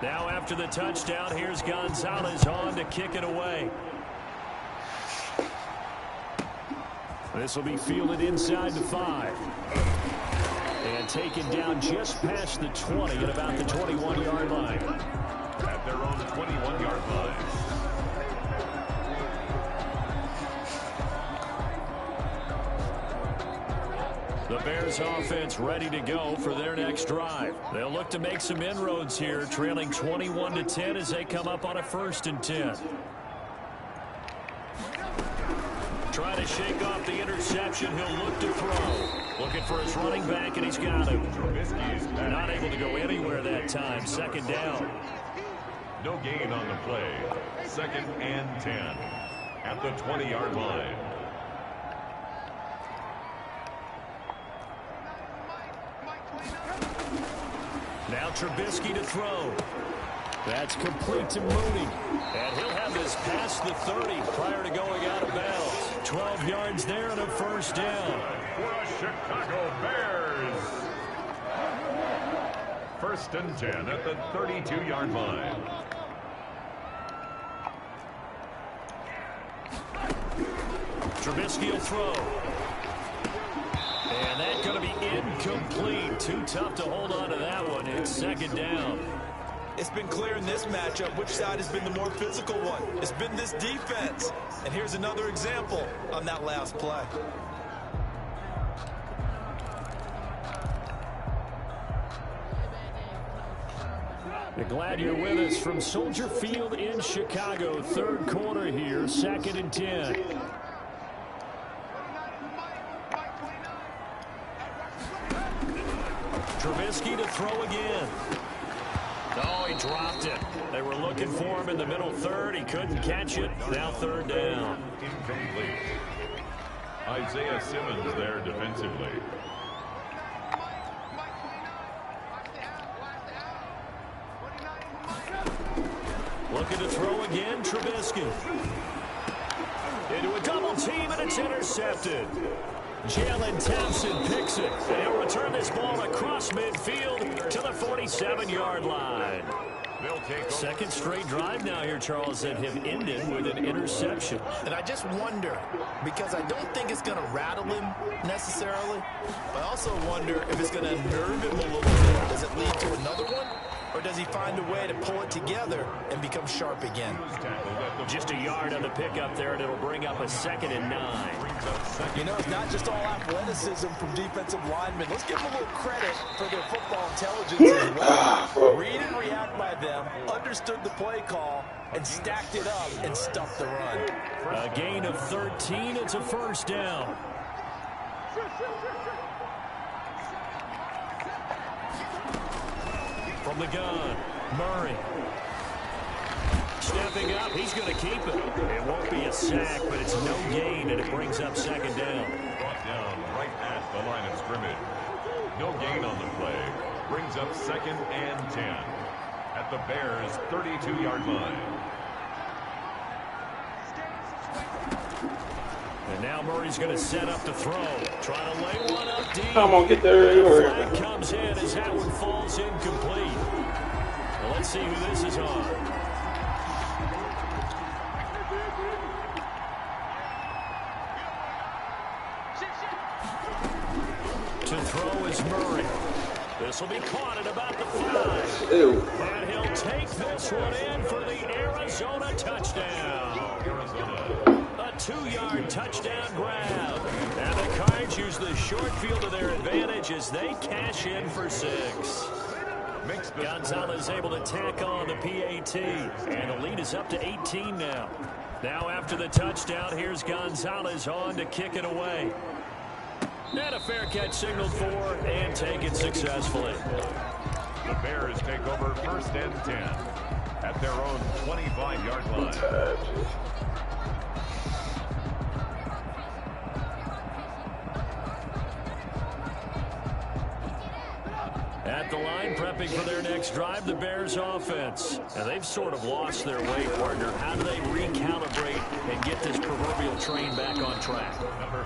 Now after the touchdown, here's Gonzalez on to kick it away. This will be fielded inside the 5. And taken down just past the 20 at about the 21-yard line. At their own 21-yard line. The Bears offense ready to go for their next drive. They'll look to make some inroads here, trailing 21-10 as they come up on a 1st and 10. Trying to shake off the interception. He'll look to throw. Looking for his running back, and he's got him. Not able to go anywhere that time. 2nd down. No gain on the play. 2nd and 10. At the 20-yard line. Now Trubisky to throw. That's complete to Mooney. And he'll have this past the 30 prior to going out of bounds. 12 yards there and a 1st down. For the Chicago Bears. 1st and 10 at the 32-yard line. Trubisky will throw. And that's going to be incomplete. Too tough to hold on to that one. It's 2nd down. It's been clear in this matchup which side has been the more physical one. It's been this defense. And here's another example on that last play. We're glad you're with us from Soldier Field in Chicago. 3rd quarter here, 2nd and 10. Trubisky to throw again. Oh, he dropped it. They were looking for him in the middle 3rd. He couldn't catch it. Now 3rd down. Incomplete. Isaiah Simmons there defensively. Looking to throw again, Trubisky. Into a double team, and it's intercepted. Jalen Townsend picks it. And he'll return this ball across midfield to the 47-yard line. 2nd straight drive now here, Charles, that have ended with an interception. And I just wonder, because I don't think it's going to rattle him necessarily, but I also wonder if it's going to nerve him a little bit. Does it lead to another one? Or does he find a way to pull it together and become sharp again? Just a yard on the pickup there, and it'll bring up a 2nd and 9. You know, it's not just all athleticism from defensive linemen. Let's give them a little credit for their football intelligence as well. Read and react by them, understood the play call, and stacked it up and stuffed the run. A gain of 13. It's a 1st down. from the gun. Murray. Stepping up, he's going to keep it. It won't be a sack, but it's no gain, and it brings up second down. Brought down right at the line of scrimmage. No gain on the play. Brings up 2nd and 10 at the Bears' 32-yard line. And now Murray's going to set up to throw. Trying to lay one up deep. I'm going to get there anyway. Flag comes in as that one falls incomplete. Well, let's see who this is on. To throw is Murray. This will be caught at about the 5. Ew. And he'll take this one in for the Arizona touchdown. A 2-yard touchdown grab. And the Cards use the short field to their advantage as they cash in for 6. Gonzalez able to tack on the PAT. And the lead is up to 18 now. Now after the touchdown, here's Gonzalez on to kick it away. And a fair catch signaled for and taken successfully. The Bears take over 1st and 10 at their own 25-yard line. At the line, prepping for their next drive, the Bears offense. And they've sort of lost their way, partner. How do they recalibrate and get this proverbial train back on track?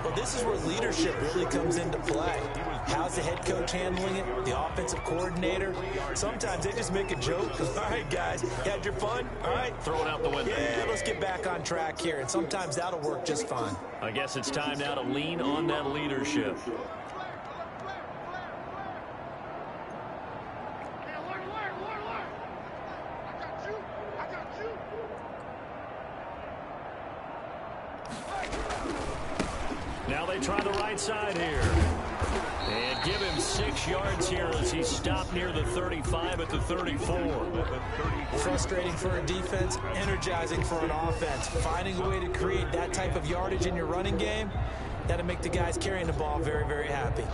Well, this is where leadership really comes into play. How's the head coach handling it? The offensive coordinator? Sometimes they just make a joke. All right, guys, had your fun? All right. Throw it out the window. Yeah, let's get back on track here. And sometimes that'll work just fine. I guess it's time now to lean on that leadership. Now they try the right side here. And give him 6 yards here as he stopped near the 35 at the 34. Frustrating for a defense, energizing for an offense. Finding a way to create that type of yardage in your running game, that'll make the guys carrying the ball very, very happy.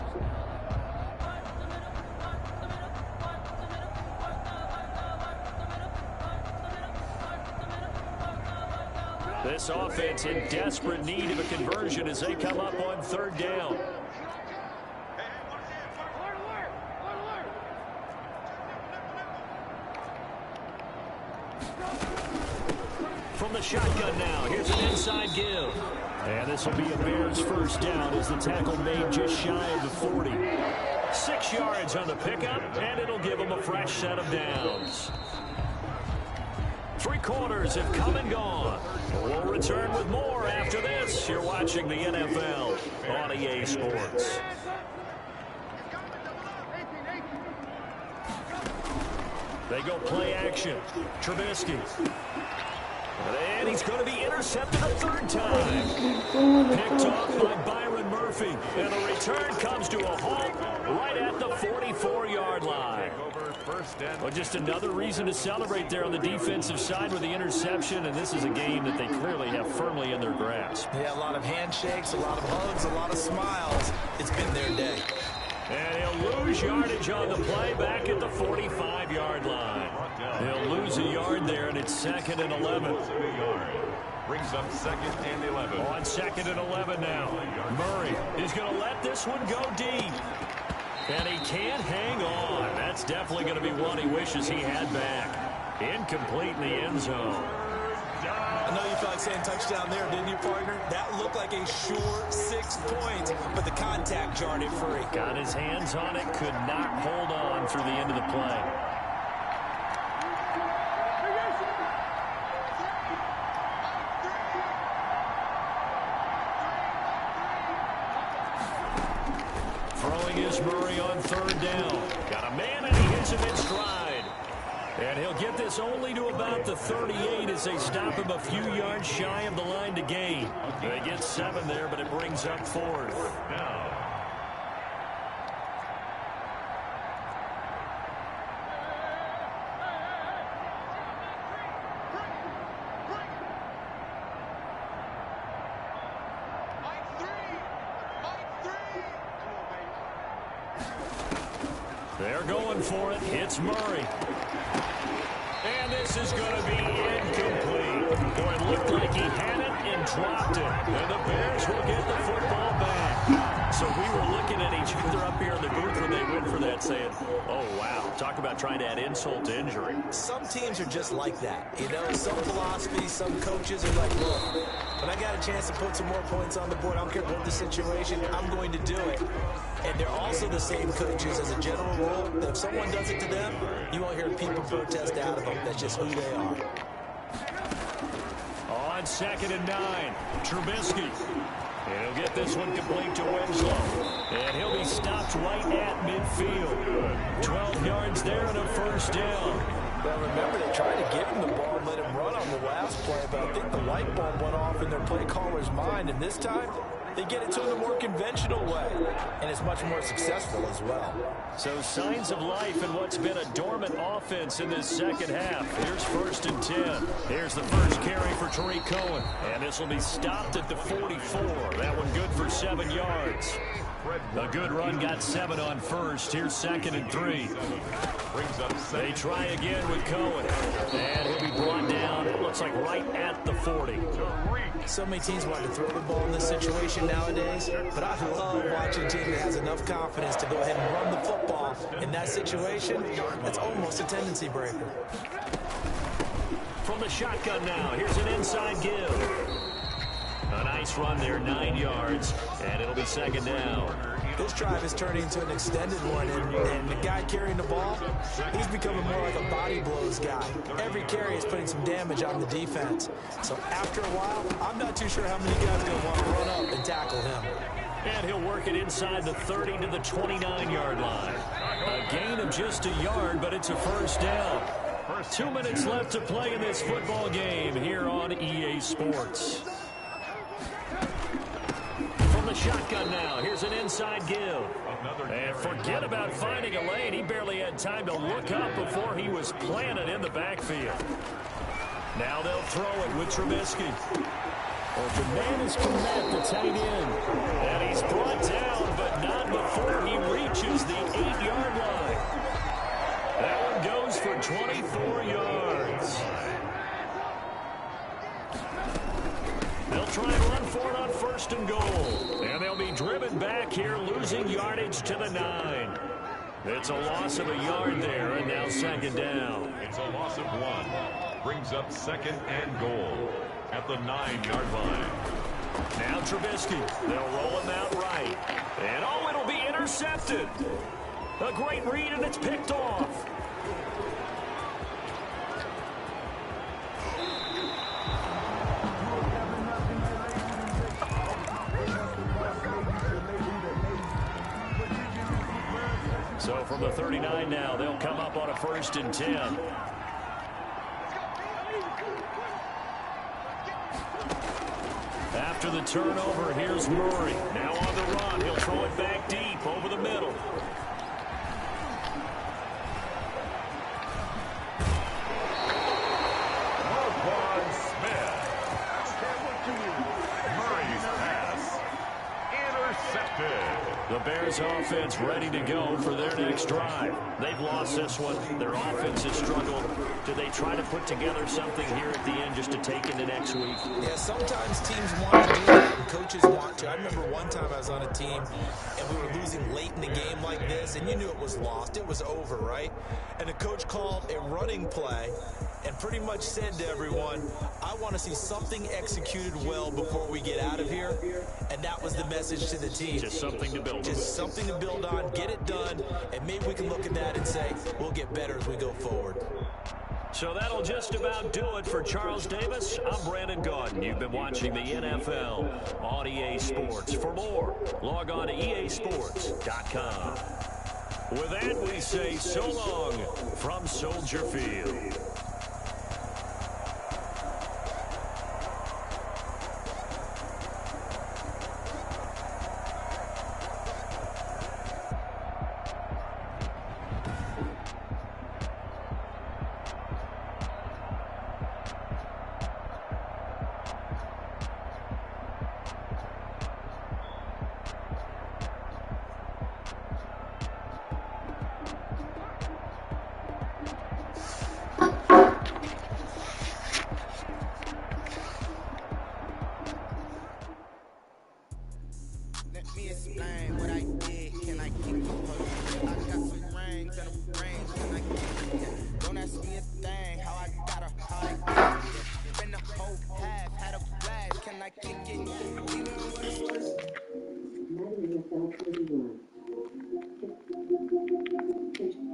This offense in desperate need of a conversion as they come up on 3rd down. From the shotgun now, here's an inside give. And this will be a Bears 1st down as the tackle made just shy of the 40. 6 yards on the pickup, and it'll give them a fresh set of downs. 3 quarters have come and gone. We'll return with more after this. You're watching the NFL on EA Sports. They go play action. Trubisky. And he's going to be intercepted a 3rd time. Picked off by Byron Murphy. And the return comes to a halt right at the 44-yard line. Well, just another reason to celebrate there on the defensive side with the interception, and this is a game that they clearly have firmly in their grasp. Yeah, a lot of handshakes, a lot of hugs, a lot of smiles. It's been their day. And he'll lose yardage on the play back at the 45-yard line. He'll lose a yard there, and it's 2nd and 11. Brings up 2nd and 11. On 2nd and 11 now. Murray is going to let this one go deep. And he can't hang on. That's definitely going to be one he wishes he had back. Incomplete in the end zone. I know you felt like saying touchdown there, didn't you, partner? That looked like a sure 6 points, but the contact jarred it free. Got his hands on it, could not hold on through the end of the play. Throwing is Murray on 3rd down. Got a man, and he hits him in stride. And he'll get this only to about the 38 as they stop him a few yards shy of the line to gain. They get 7 there, but it brings up 4th. Now, They're going for it. It's Murray. And this is going to be incomplete. Boy, it looked like he had it and dropped it. And the Bears will get the football back. So we were looking at each other up here in the booth when they went for that saying, oh, wow, talk about trying to add insult to injury. Some teams are just like that. You know, some philosophies, some coaches are like, look, when I got a chance to put some more points on the board, I don't care what the situation, I'm going to do it. And they're also the same coaches as a general rule that if someone does it to them, you won't hear people protest out of them. That's just who they are. On 2nd and 9, Trubisky. And he'll get this one complete to Winslow. And he'll be stopped right at midfield. 12 yards there and a first down. Well, remember, they tried to give him the ball and let him run on the last play, but I think the light bulb went off in their play caller's mind, and this time they get it to him the more conventional way, and it's much more successful as well. So signs of life in what's been a dormant offense in this second half. Here's 1st and 10. Here's the first carry for Tariq Cohen, and this will be stopped at the 44. That one good for 7 yards. A good run got 7 on first. Here's 2nd and 3. They try again with Cohen. And he'll be brought down, it looks like right at the 40. So many teams want to throw the ball in this situation nowadays, but I love watching a team that has enough confidence to go ahead and run the football. In that situation, that's almost a tendency breaker. From the shotgun now, here's an inside give. A nice run there, 9 yards, and it'll be 2nd down. This drive is turning into an extended one, and the guy carrying the ball, he's becoming more like a body blows guy. Every carry is putting some damage on the defense. So after a while, I'm not too sure how many guys are going to want to run up and tackle him. And he'll work it inside the 30 to the 29-yard line. A gain of just a yard, but it's a first down. 2 minutes left to play in this football game here on EA Sports. The shotgun now. Here's an inside give. And forget about finding a lane. He barely had time to look up before he was planted in the backfield. Now they'll throw it with Trubisky. Well, the man is commit the tight end. And he's brought down, but not before he reaches the 8-yard line. That one goes for 24 yards. They'll try and run for it on 1st and goal. And they'll be driven back here, losing yardage to the 9. It's a loss of a yard there, and now 2nd down. It's a loss of 1. Brings up 2nd and goal at the 9-yard line. Now Trubisky. They'll roll him out right. And, oh, it'll be intercepted. A great read, and it's picked off. So from the 39 now, they'll come up on a 1st and 10. After the turnover, here's Murray. Now on the run. He'll throw it back deep over the middle. The Bears offense ready to go for their next drive. They've lost this one. Their offense has struggled. Do they try to put together something here at the end just to take into next week? Yeah, sometimes teams want to do that and coaches want to. I remember one time I was on a team and we were losing late in the game like this, and you knew it was lost. It was over, right? And the coach called a running play and pretty much said to everyone, I want to see something executed well before we get out of here. And that was the message to the team. Just something to build on. Just something to build on, get it done, and maybe we can look at that and say, we'll get better as we go forward. So that'll just about do it for Charles Davis. I'm Brandon Gaudin. You've been watching the NFL on EA Sports. For more, log on to easports.com. With that, we say so long from Soldier Field.